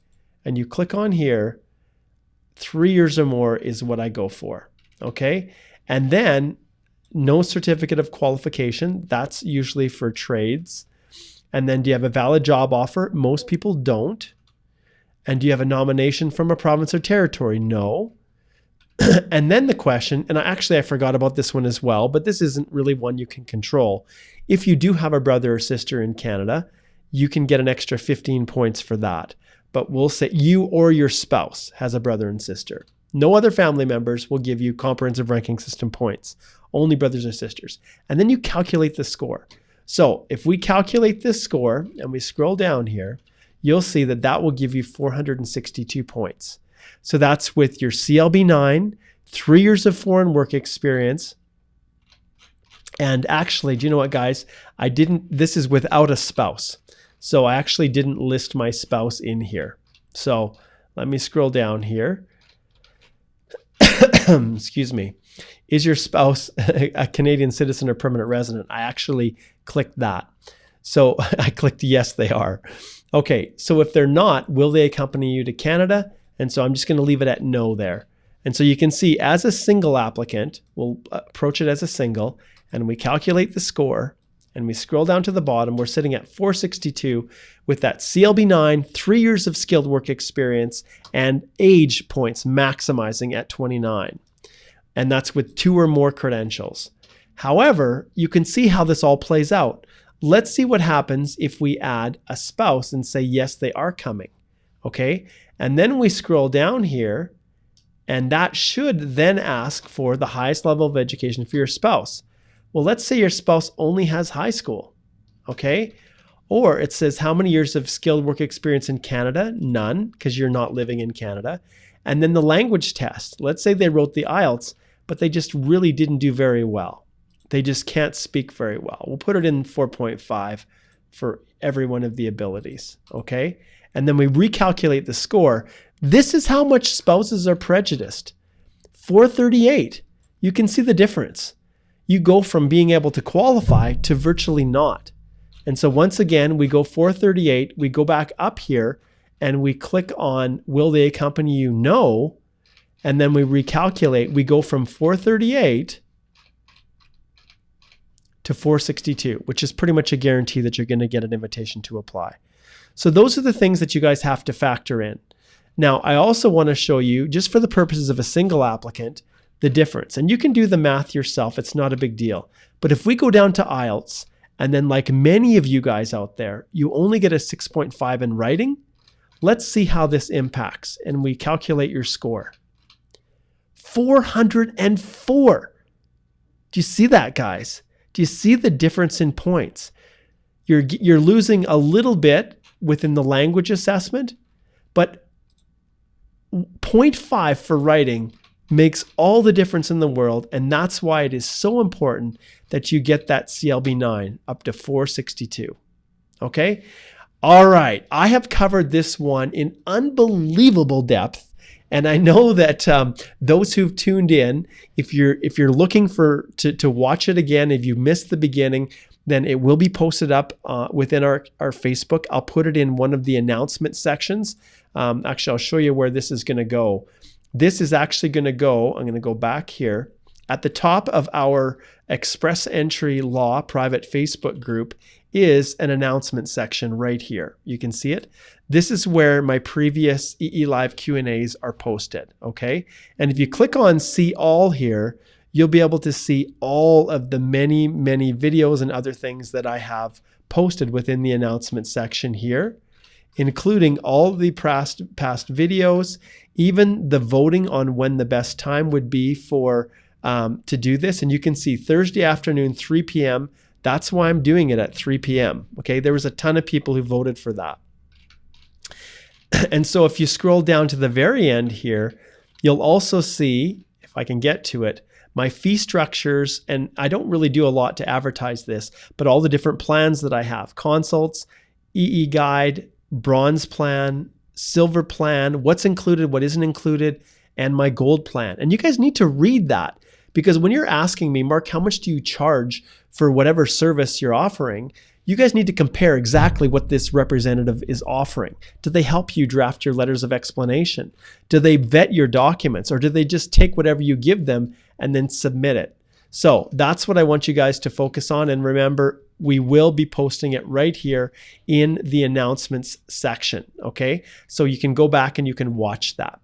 and you click on here, 3 years or more is what I go for. Okay. And then no certificate of qualification. That's usually for trades. And then do you have a valid job offer? Most people don't. And do you have a nomination from a province or territory? No. And then the question, and I forgot about this one as well, but this isn't really one you can control. If you do have a brother or sister in Canada, you can get an extra 15 points for that. But we'll say you or your spouse has a brother and sister. No other family members will give you comprehensive ranking system points, only brothers or sisters. And then you calculate the score. So if we calculate this score and we scroll down here, you'll see that that will give you 462 points. So that's with your CLB 9, 3 years of foreign work experience. And actually, do you know what, guys? This is without a spouse. So I actually didn't list my spouse in here. So let me scroll down here. Excuse me. Is your spouse a Canadian citizen or permanent resident? I actually clicked that. So I clicked yes, they are. Okay, so if they're not, will they accompany you to Canada? And so I'm just going to leave it at no there. And so you can see as a single applicant, we'll approach it as a single, and we calculate the score, and we scroll down to the bottom. We're sitting at 462 with that CLB 9, 3 years of skilled work experience, and age points maximizing at 29. And that's with 2 or more credentials. However, you can see how this all plays out. Let's see what happens if we add a spouse and say, yes, they are coming. Okay. And then we scroll down here, and that should then ask for the highest level of education for your spouse. Well, let's say your spouse only has high school. Okay. Or it says how many years of skilled work experience in Canada? None, because you're not living in Canada. And then the language test. Let's say they wrote the IELTS, but they just really didn't do very well. They just can't speak very well. We'll put it in 4.5 for every one of the abilities, okay? And then we recalculate the score. This is how much spouses are prejudiced. 438. You can see the difference. You go from being able to qualify to virtually not. And so once again, we go 438, we go back up here, and we click on, will they accompany you? No. And then we recalculate. We go from 438 to 462, which is pretty much a guarantee that you're going to get an invitation to apply. So those are the things that you guys have to factor in. Now, I also want to show you, just for the purposes of a single applicant, the difference. And you can do the math yourself. It's not a big deal. But if we go down to IELTS, and then like many of you guys out there, you only get a 6.5 in writing, let's see how this impacts. And we calculate your score. 404. Do you see that, guys? Do you see the difference in points? You're losing a little bit within the language assessment, but 0.5 for writing makes all the difference in the world, and that's why it is so important that you get that CLB 9 up to 462. Okay? All right. I have covered this one in unbelievable depth. And I know that those who've tuned in, if you're looking to watch it again, if you missed the beginning, then it will be posted up within our Facebook. I'll put it in one of the announcement sections. Actually, I'll show you where this is going to go. This is actually going to go, I'm going to go back here. At the top of our Express Entry Law private Facebook group is an announcement section right here. You can see it. This is where my previous EE Live Q&As are posted, okay? And if you click on See All here, you'll be able to see all of the many, many videos and other things that I have posted within the announcement section here, including all the past videos, even the voting on when the best time would be for to do this. And you can see Thursday afternoon, 3 p.m. That's why I'm doing it at 3 p.m. Okay, there was a ton of people who voted for that. And so if you scroll down to the very end here, you'll also see, if I can get to it, my fee structures. And I don't really do a lot to advertise this, but all the different plans that I have: consults, EE guide, bronze plan, silver plan, what's included, what isn't included, and my gold plan. And you guys need to read that, because when you're asking me, Mark, how much do you charge for whatever service you're offering? You guys need to compare exactly what this representative is offering. Do they help you draft your letters of explanation? Do they vet your documents, or do they just take whatever you give them and then submit it? So that's what I want you guys to focus on. And remember, we will be posting it right here in the announcements section. Okay, so you can go back and you can watch that.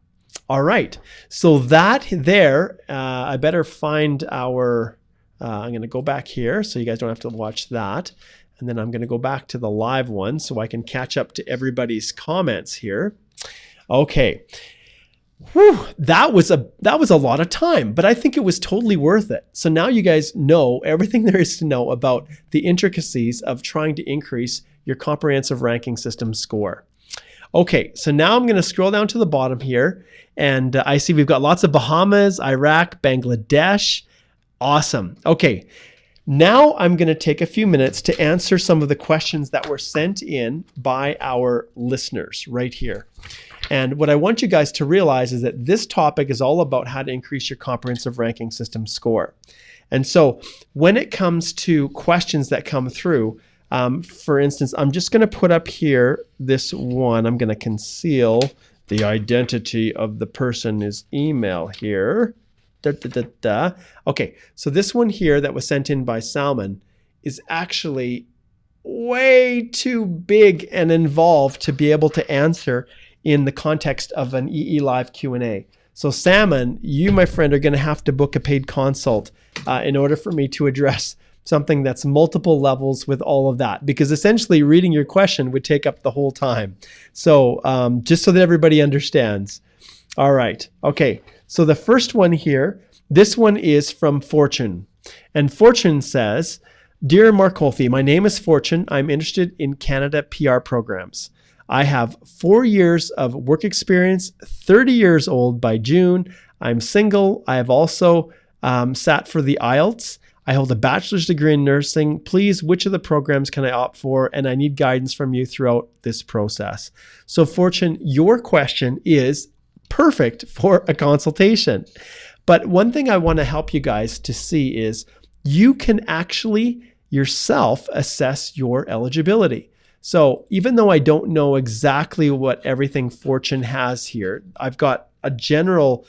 All right, so that there, I better find our, I'm going to go back here so you guys don't have to watch that. And then I'm going to go back to the live one so I can catch up to everybody's comments here. Okay. Whew, that was a lot of time, but I think it was totally worth it. So now you guys know everything there is to know about the intricacies of trying to increase your comprehensive ranking system score. Okay, so now I'm going to scroll down to the bottom here, and I see we've got lots of Bahamas, Iraq, Bangladesh. Awesome. Okay. Now I'm going to take a few minutes to answer some of the questions that were sent in by our listeners right here. And what I want you guys to realize is that this topic is all about how to increase your comprehensive ranking system score. And so when it comes to questions that come through, for instance, I'm just going to put up here this one. I'm going to conceal the identity of the person's email here. Okay, so this one here that was sent in by Salman is actually way too big and involved to be able to answer in the context of an EE Live Q&A. So Salman, you, my friend, are going to have to book a paid consult in order for me to address something that's multiple levels with all of that, because essentially reading your question would take up the whole time. So just so that everybody understands. All right, okay. So the first one here, this one is from Fortune. And Fortune says, "Dear Mark Holthe, my name is Fortune. I'm interested in Canada PR programs. I have 4 years of work experience, 30 years old by June. I'm single. I have also sat for the IELTS. I hold a bachelor's degree in nursing. Please, which of the programs can I opt for? And I need guidance from you throughout this process." So Fortune, your question is perfect for a consultation. But one thing I want to help you guys to see is you can actually yourself assess your eligibility. So even though I don't know exactly what everything Fortune has here, I've got a general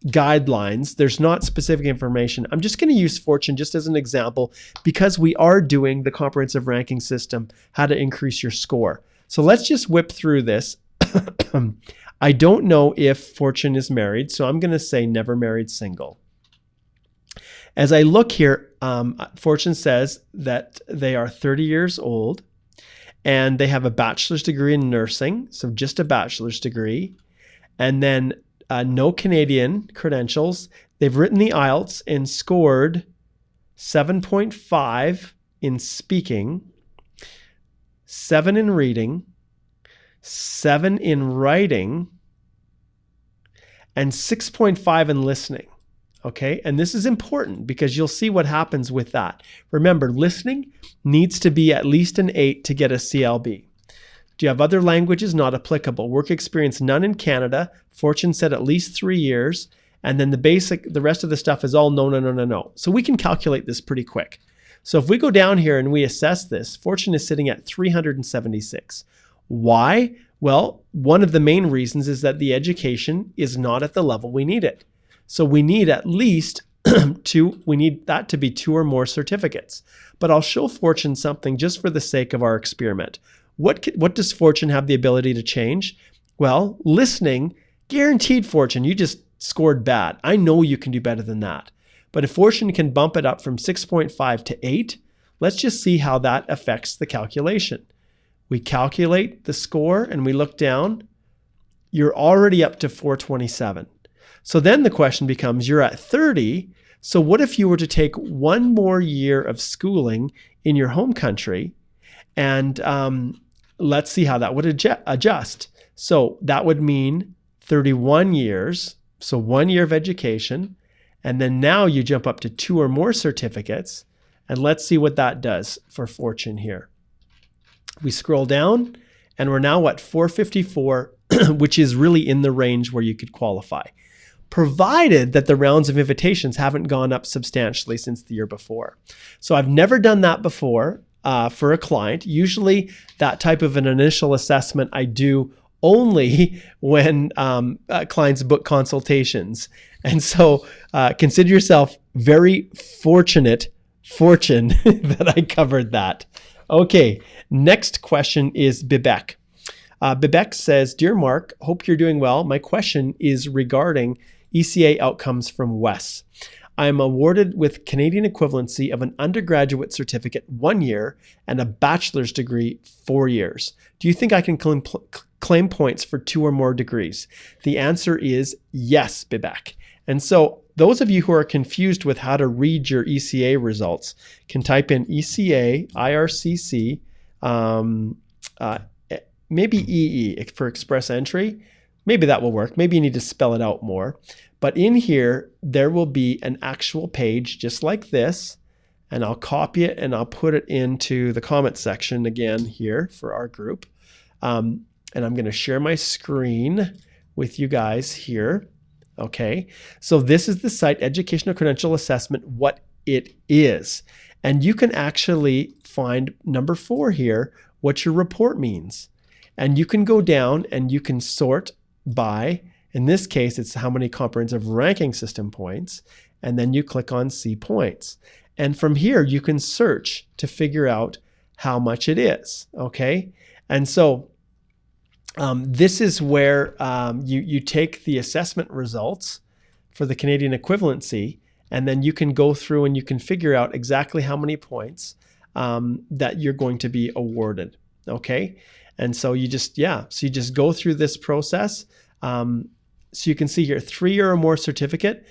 guidelines. There's not specific information. I'm just going to use Fortune just as an example because we are doing the comprehensive ranking system, how to increase your score. So let's just whip through this. I don't know if Fortune is married, so I'm going to say never married, single. As I look here, Fortune says that they are 30 years old and they have a bachelor's degree in nursing, so just a bachelor's degree, and then no Canadian credentials. They've written the IELTS and scored 7.5 in speaking, 7 in reading, 7 in writing, and 6.5 in listening. Okay, and this is important because you'll see what happens with that. Remember, listening needs to be at least an 8 to get a CLB. Do you have other languages? Not applicable. Work experience, none in Canada. Fortune said at least 3 years. And then the rest of the stuff is all no. So we can calculate this pretty quick. So if we go down here and we assess this, Fortune is sitting at 376. Why? Well, one of the main reasons is that the education is not at the level we need it. So we need at least we need that to be 2 or more certificates. But I'll show Fortune something just for the sake of our experiment. What does Fortune have the ability to change? Well, listening, guaranteed Fortune, you just scored bad. I know you can do better than that. But if Fortune can bump it up from 6.5 to 8, let's just see how that affects the calculation. We calculate the score and we look down. You're already up to 427. So then the question becomes, you're at 30. So what if you were to take 1 more year of schooling in your home country? And let's see how that would adjust. So that would mean 31 years. So 1 year of education. And then now you jump up to 2 or more certificates. And let's see what that does for fortune here. We scroll down and we're now at 454, which is really in the range where you could qualify, provided that the rounds of invitations haven't gone up substantially since the year before. So I've never done that before for a client. Usually that type of an initial assessment I do only when clients book consultations. And so consider yourself very fortunate that I covered that. Okay, next question is Bibek. Bibek says, Dear Mark, hope you're doing well. My question is regarding ECA outcomes from WES. I am awarded with Canadian equivalency of an undergraduate certificate 1 year and a bachelor's degree 4 years. Do you think I can claim points for 2 or more degrees? The answer is yes, Bibek. And so those of you who are confused with how to read your ECA results can type in ECA, IRCC, maybe EE for express entry. Maybe that will work. Maybe you need to spell it out more. But in here, there will be an actual page just like this. And I'll copy it and I'll put it into the comment section again here for our group. And I'm going to share my screen with you guys here. Okay, so this is the site Educational Credential Assessment, what it is. And you can actually find number 4 here, what your report means. And you can go down and you can sort by, in this case, it's how many comprehensive ranking system points. And then you click on see points. And from here, you can search to figure out how much it is. Okay, and so this is where you take the assessment results for the Canadian equivalency, and then you can go through and you can figure out exactly how many points that you're going to be awarded. Okay, and so you just go through this process. So you can see here 3 or more certificate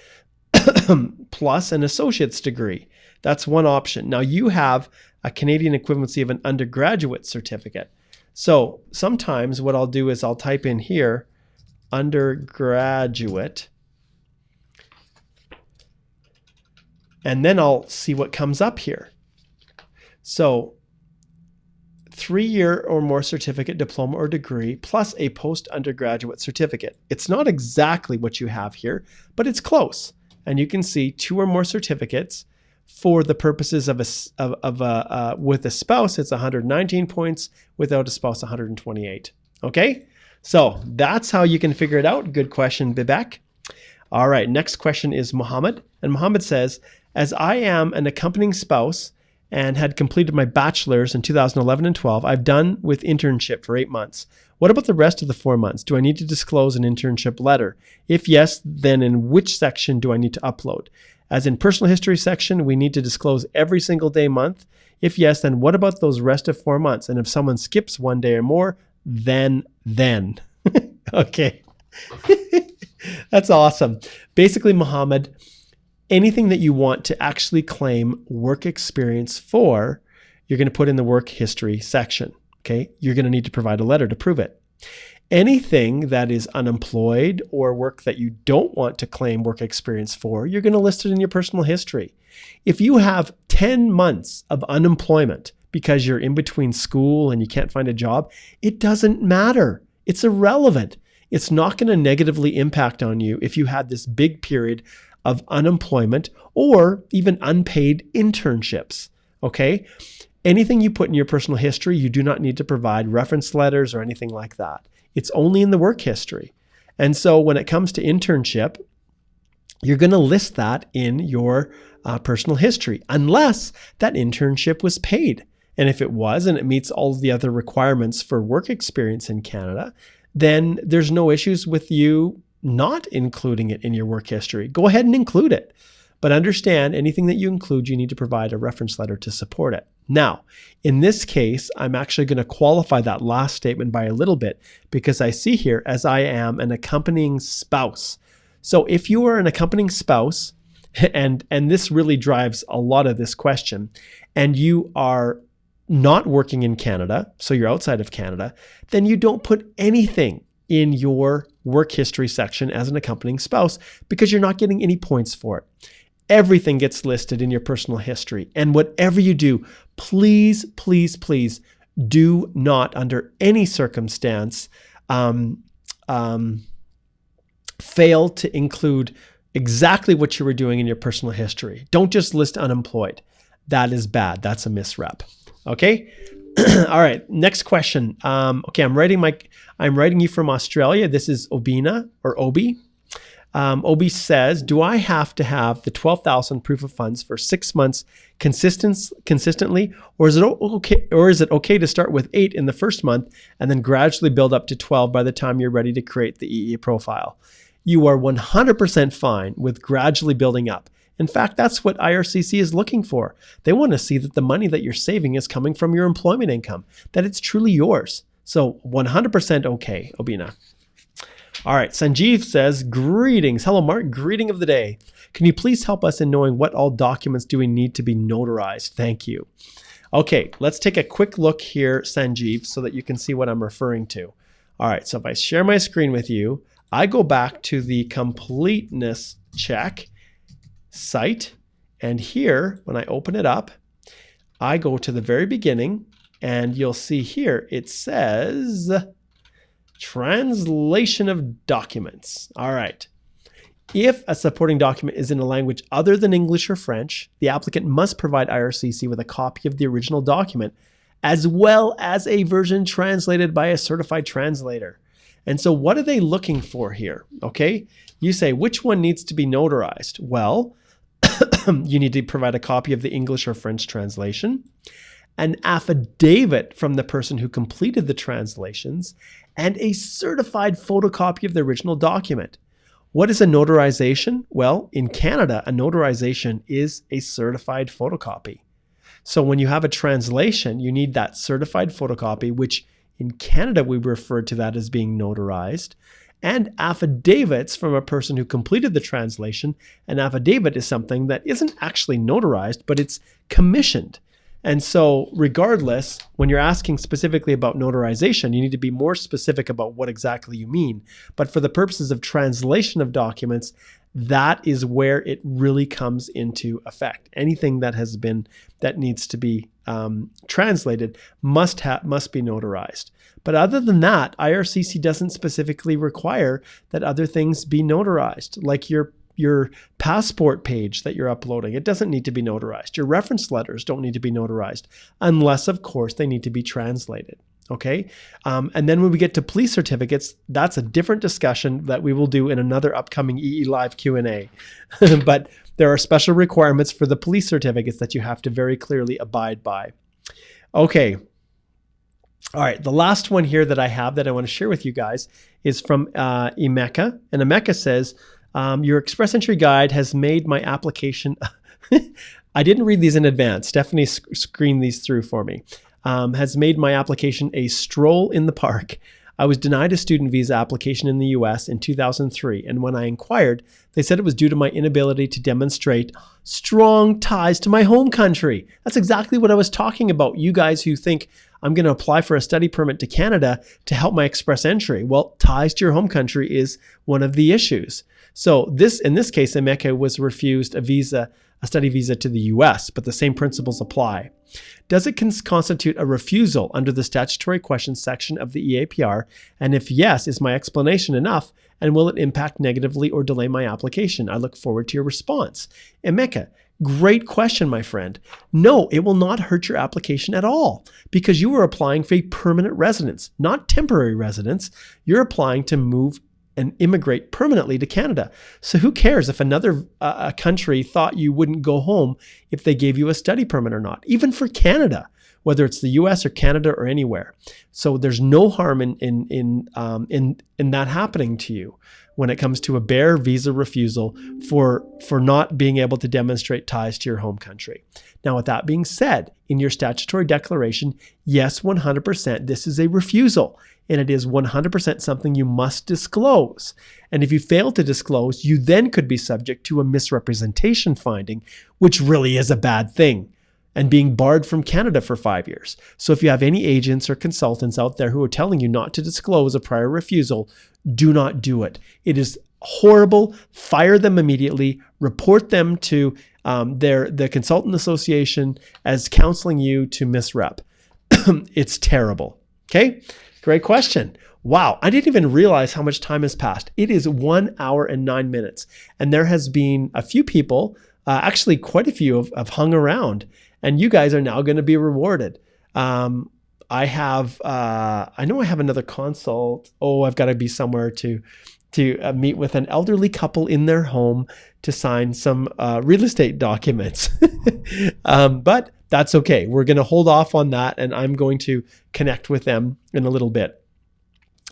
plus an associate's degree. That's one option. Now you have a Canadian equivalency of an undergraduate certificate. So sometimes what I'll do is I'll type in here, undergraduate, and then I'll see what comes up here. So 3 or more certificate, diploma or degree, plus a post-undergraduate certificate. It's not exactly what you have here, but it's close. And you can see 2 or more certificates. For the purposes of with a spouse, it's 119 points. Without a spouse, 128. Okay, so that's how you can figure it out. Good question, Bibek. All right, next question is Mohammed. And Mohammed says, as I am an accompanying spouse and had completed my bachelor's in 2011 and 12, I've done with internship for 8 months. What about the rest of the 4 months? Do I need to disclose an internship letter? If yes, then in which section do I need to upload? As in personal history section, we need to disclose every single day, month. If yes, then what about those rest of 4 months? And if someone skips 1 day or more, then. Okay. That's awesome. Basically, Mohammed, anything that you want to actually claim work experience for, you're going to put in the work history section. Okay. You're going to need to provide a letter to prove it. Anything that is unemployed or work that you don't want to claim work experience for, you're going to list it in your personal history. If you have 10 months of unemployment because you're in between school and you can't find a job, it doesn't matter. It's irrelevant. It's not going to negatively impact on you if you had this big period of unemployment or even unpaid internships. Okay? Anything you put in your personal history, you do not need to provide reference letters or anything like that. It's only in the work history. And so when it comes to internship, you're going to list that in your personal history, unless that internship was paid. And if it was, and it meets all of the other requirements for work experience in Canada, then there's no issues with you not including it in your work history. Go ahead and include it. But understand, anything that you include, you need to provide a reference letter to support it. Now, in this case, I'm actually going to qualify that last statement by a little bit because I see here, as I am an accompanying spouse. So if you are an accompanying spouse, and this really drives a lot of this question, and you are not working in Canada, so you're outside of Canada, then you don't put anything in your work history section as an accompanying spouse because you're not getting any points for it. Everything gets listed in your personal history. And whatever you do, please, please, please do not, under any circumstance, fail to include exactly what you were doing in your personal history. Don't just list unemployed. That is bad. That's a misrep. Okay. All right. Next question. Okay. I'm writing you from Australia. This is Obina or Obi. Obi says, do I have to have the 12,000 proof of funds for 6 months consistently, or is it okay to start with 8 in the first month and then gradually build up to 12 by the time you're ready to create the EE profile? You are 100% fine with gradually building up. In fact, that's what IRCC is looking for. They want to see that the money that you're saving is coming from your employment income, that it's truly yours. So 100% okay, Obina. All right, Sanjeev says, greetings. Hello, Mark. Greeting of the day. Can you please help us in knowing what all documents do we need to be notarized? Thank you. Okay, let's take a quick look here, Sanjeev, so that you can see what I'm referring to. All right, so if I share my screen with you, I go back to the completeness check site. And here, when I open it up, I go to the very beginning and you'll see here, it says translation of documents. All right. If a supporting document is in a language other than English or French, the applicant must provide IRCC with a copy of the original document, as well as a version translated by a certified translator. And so what are they looking for here? Okay. You say, which one needs to be notarized? Well, you need to provide a copy of the English or French translation, an affidavit from the person who completed the translations, and a certified photocopy of the original document. What is a notarization? Well, in Canada, a notarization is a certified photocopy. So when you have a translation, you need that certified photocopy, which in Canada, we refer to that as being notarized, and affidavits from a person who completed the translation. An affidavit is something that isn't actually notarized, but it's commissioned. And so regardless, when you're asking specifically about notarization, you need to be more specific about what exactly you mean. But for the purposes of translation of documents, that is where it really comes into effect. Anything that needs to be translated must be notarized. But other than that, IRCC doesn't specifically require that other things be notarized, like your passport page that you're uploading. It doesn't need to be notarized. Your reference letters don't need to be notarized, unless, of course, they need to be translated. Okay. And then when we get to police certificates, that's a different discussion that we will do in another upcoming EE Live Q&A. But there are special requirements for the police certificates that you have to very clearly abide by. Okay. All right. The last one here that I have that I want to share with you guys is from Emeka. And Emeka says, your express entry guide has made my application. I didn't read these in advance. Stephanie screened these through for me. Has made my application a stroll in the park. I was denied a student visa application in the US in 2003, and when I inquired, they said it was due to my inability to demonstrate strong ties to my home country. That's exactly what I was talking about. You guys who think I'm going to apply for a study permit to Canada to help my express entry. Well, ties to your home country is one of the issues. So in this case, Emeka was refused a study visa to the US, but the same principles apply. Does it constitute a refusal under the statutory questions section of the EAPR? And if yes, is my explanation enough? And will it impact negatively or delay my application? I look forward to your response. Emeka, great question, my friend. No, it will not hurt your application at all because you are applying for a permanent residence, not temporary residence. You're applying to move and immigrate permanently to Canada. So who cares if another country thought you wouldn't go home if they gave you a study permit or not, even for Canada, whether it's the US or Canada or anywhere. So there's no harm in that happening to you when it comes to a bare visa refusal for not being able to demonstrate ties to your home country. Now, with that being said, in your statutory declaration, yes, 100%, this is a refusal. And it is 100% something you must disclose. And if you fail to disclose, you then could be subject to a misrepresentation finding, which really is a bad thing. and being barred from Canada for 5 years. So if you have any agents or consultants out there who are telling you not to disclose a prior refusal, do not do it. It is horrible. Fire them immediately. Report them to the consultant association as counseling you to misrep. It's terrible. Okay, great question. Wow, I didn't even realize how much time has passed. It is 1 hour and 9 minutes. And there has been a few people, actually quite a few have hung around, and you guys are now going to be rewarded. I know I have another consult. Oh, I've got to be somewhere to meet with an elderly couple in their home to sign some real estate documents. But that's okay. We're going to hold off on that, and I'm going to connect with them in a little bit.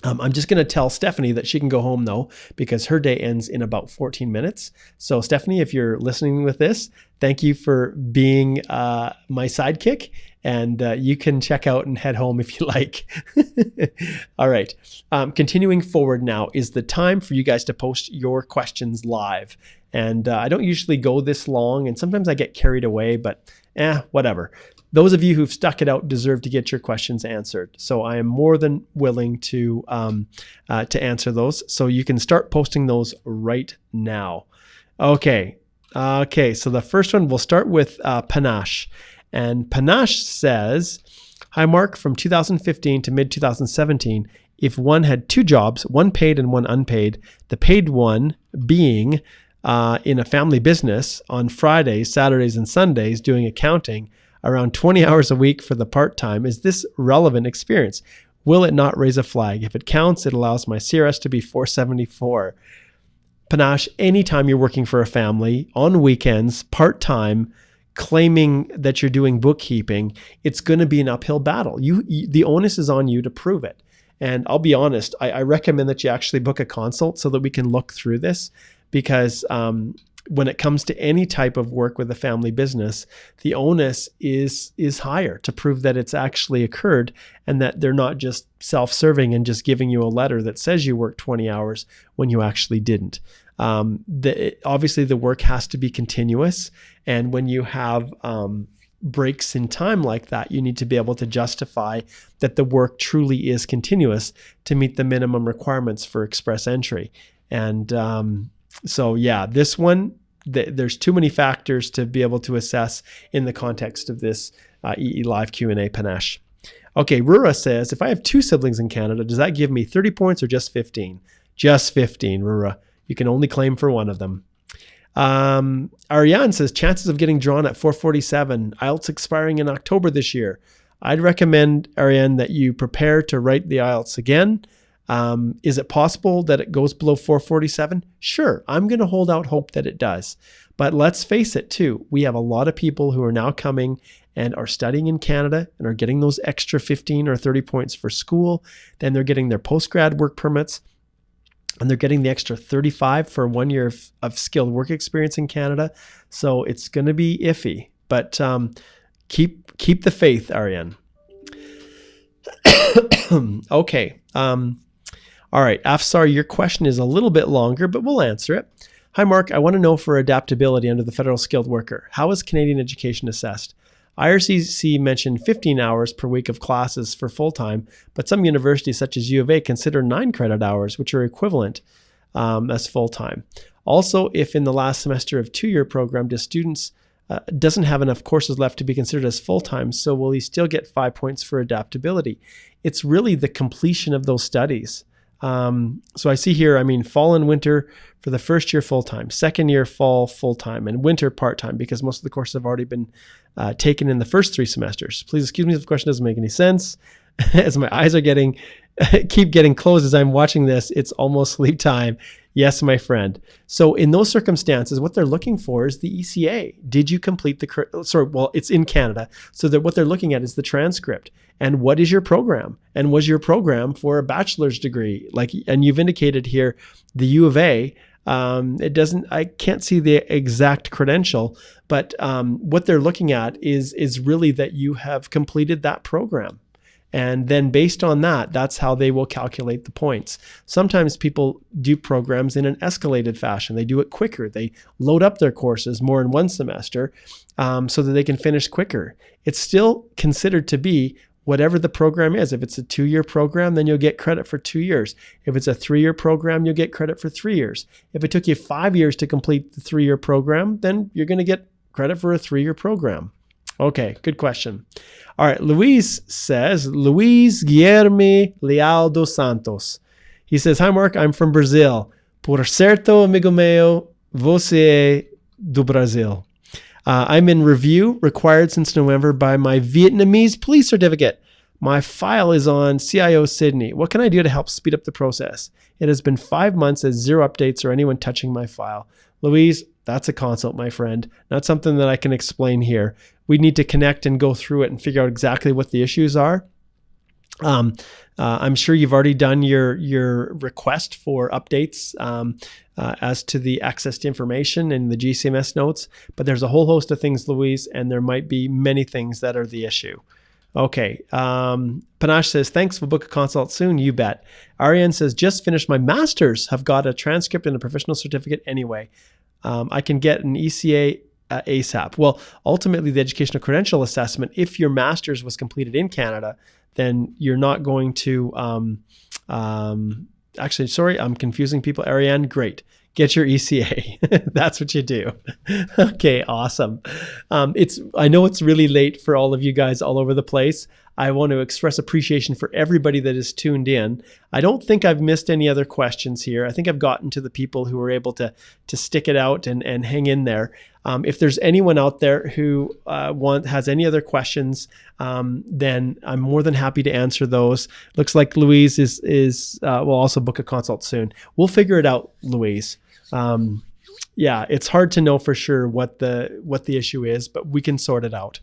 I'm just going to tell Stephanie that she can go home though, because her day ends in about 14 minutes. So Stephanie, if you're listening with this, thank you for being my sidekick, and you can check out and head home if you like. All right. Continuing forward now is the time for you guys to post your questions live. And I don't usually go this long, and sometimes I get carried away, but whatever. Those of you who've stuck it out deserve to get your questions answered. So I am more than willing to answer those. So you can start posting those right now. Okay. So the first one, we'll start with Panache. And Panache says, hi, Mark, from 2015 to mid-2017, if one had 2 jobs, one paid and one unpaid, the paid one being in a family business on Fridays, Saturdays, and Sundays doing accounting, around 20 hours a week for the part-time, is this relevant experience? Will it not raise a flag? If it counts, it allows my CRS to be 474. Panache, anytime you're working for a family on weekends, part-time, claiming that you're doing bookkeeping, it's going to be an uphill battle. The onus is on you to prove it. And I'll be honest, I recommend that you actually book a consult so that we can look through this, because when it comes to any type of work with a family business, the onus is higher to prove that it's actually occurred and that they're not just self-serving and just giving you a letter that says you worked 20 hours when you actually didn't. Obviously, the work has to be continuous. And when you have breaks in time like that, you need to be able to justify that the work truly is continuous to meet the minimum requirements for express entry. And so yeah, this one, there's too many factors to be able to assess in the context of this EE Live Q&A, Panache. Okay, Rura says, if I have 2 siblings in Canada, does that give me 30 points or just 15? Just 15, Rura. You can only claim for one of them. Ariane says, chances of getting drawn at 447, IELTS expiring in October this year. I'd recommend, Ariane, that you prepare to write the IELTS again. Is it possible that it goes below 447? Sure. I'm going to hold out hope that it does. But let's face it too. We have a lot of people who are now coming and are studying in Canada and are getting those extra 15 or 30 points for school. Then they're getting their postgrad work permits, and they're getting the extra 35 for 1 year of skilled work experience in Canada. So it's going to be iffy, but keep the faith, Ariane. Okay. All right, Afsar, your question is a little bit longer, but we'll answer it. Hi, Mark. I want to know for adaptability under the Federal Skilled Worker, how is Canadian education assessed? IRCC mentioned 15 hours per week of classes for full-time, but some universities such as U of A consider 9 credit hours, which are equivalent as full-time. Also, if in the last semester of 2-year program, do students doesn't have enough courses left to be considered as full-time, so will he still get 5 points for adaptability? It's really the completion of those studies. So I see here, fall and winter for the first year full-time, second year fall full-time, and winter part-time, because most of the courses have already been taken in the first 3 semesters. Please excuse me if the question doesn't make any sense. As my eyes are keep getting closed as I'm watching this, it's almost sleep time. Yes, my friend. So in those circumstances, what they're looking for is the ECA. Did you complete it's in Canada. So that what they're looking at is the transcript. And what is your program? And was your program for a bachelor's degree? And you've indicated here the U of A. I can't see the exact credential, but what they're looking at is really that you have completed that program. And then based on that, that's how they will calculate the points. Sometimes people do programs in an escalated fashion. They do it quicker. They load up their courses more in one semester so that they can finish quicker. It's still considered to be whatever the program is. If it's a 2-year program, then you'll get credit for 2 years. If it's a 3-year program, you'll get credit for 3 years. If it took you 5 years to complete the 3-year program, then you're going to get credit for a 3-year program. Okay, good question. All right, Luis says, Luis Guilherme Leal dos Santos. He says, hi, Mark, I'm from Brazil. Por certo, amigo meu, você é do Brasil. I'm in review, required since November by my Vietnamese police certificate. My file is on CIO Sydney. What can I do to help speed up the process? It has been 5 months as 0 updates or anyone touching my file. Louise, that's a consult, my friend. Not something that I can explain here. We need to connect and go through it and figure out exactly what the issues are. I'm sure you've already done your request for updates as to the access to information in the GCMS notes, but there's a whole host of things, Louise, and there might be many things that are the issue. Okay. Panache says, thanks, we'll book a consult soon. You bet. Ariane says, just finished my master's, have got a transcript and a professional certificate anyway. I can get an ECA ASAP. Well, ultimately, the educational credential assessment, if your master's was completed in Canada, then you're not going to, actually, sorry, I'm confusing people. Ariane, great. Get your ECA. That's what you do. Okay, awesome. I know it's really late for all of you guys all over the place. I want to express appreciation for everybody that is tuned in. I don't think I've missed any other questions here. I think I've gotten to the people who were able to stick it out and hang in there. If there's anyone out there who has any other questions, then I'm more than happy to answer those. Looks like Louise will also book a consult soon. We'll figure it out, Louise. Yeah, it's hard to know for sure what the issue is, but we can sort it out.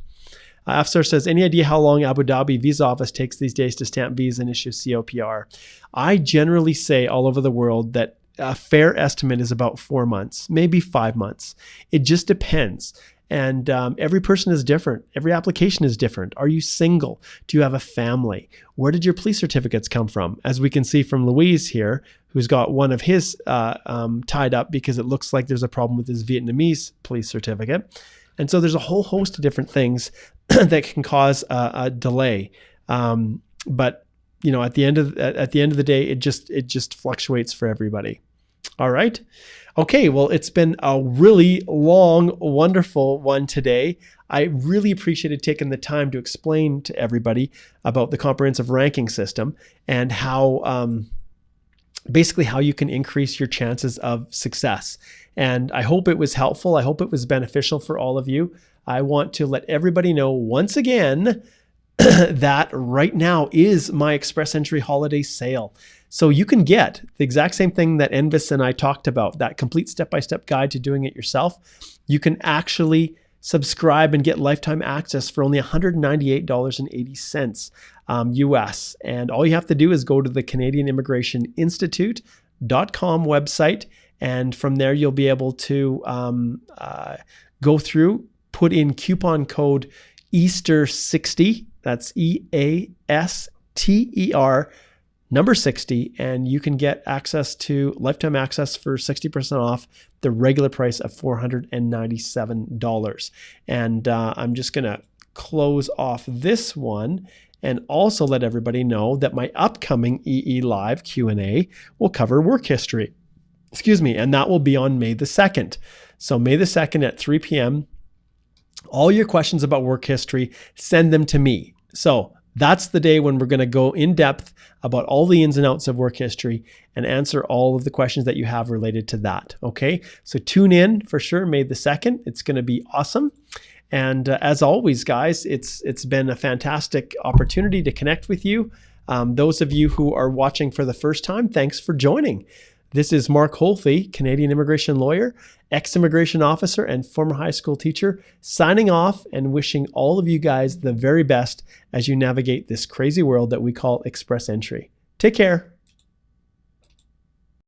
Afsar says, any idea how long Abu Dhabi visa office takes these days to stamp visa and issue COPR? I generally say all over the world that a fair estimate is about 4 months, maybe 5 months. It just depends. And every person is different. Every application is different. Are you single? Do you have a family? Where did your police certificates come from? As we can see from Louise here, who's got one of his tied up because it looks like there's a problem with his Vietnamese police certificate. And so there's a whole host of different things that can cause a delay. But you know, at the end of the day, it just fluctuates for everybody. All right. Okay. Well, it's been a really long, wonderful one today. I really appreciated taking the time to explain to everybody about the comprehensive ranking system and how, basically how you can increase your chances of success. And I hope it was helpful. I hope it was beneficial for all of you. I want to let everybody know once again that right now is my Express Entry holiday sale. So you can get the exact same thing that Envis and I talked about, that complete step-by-step guide to doing it yourself. You can actually subscribe and get lifetime access for only $198.80 US. And all you have to do is go to the Canadian Immigration Institute.com website. And from there, you'll be able to go through, put in coupon code EASTER60. That's EASTER number 60, and you can get access to lifetime access for 60% off the regular price of $497. And I'm just going to close off this one and also let everybody know that my upcoming EE Live Q&A will cover work history. Excuse me, and that will be on May the 2nd. So May the 2nd at 3 p.m., all your questions about work history, send them to me. So that's the day when we're going to go in depth about all the ins and outs of work history and answer all of the questions that you have related to that. Okay, so tune in for sure, May the 2nd. It's going to be awesome. And as always, guys, it's been a fantastic opportunity to connect with you. Those of you who are watching for the first time, thanks for joining. This is Mark Holthe, Canadian immigration lawyer, ex-immigration officer, and former high school teacher, signing off and wishing all of you guys the very best as you navigate this crazy world that we call Express Entry. Take care.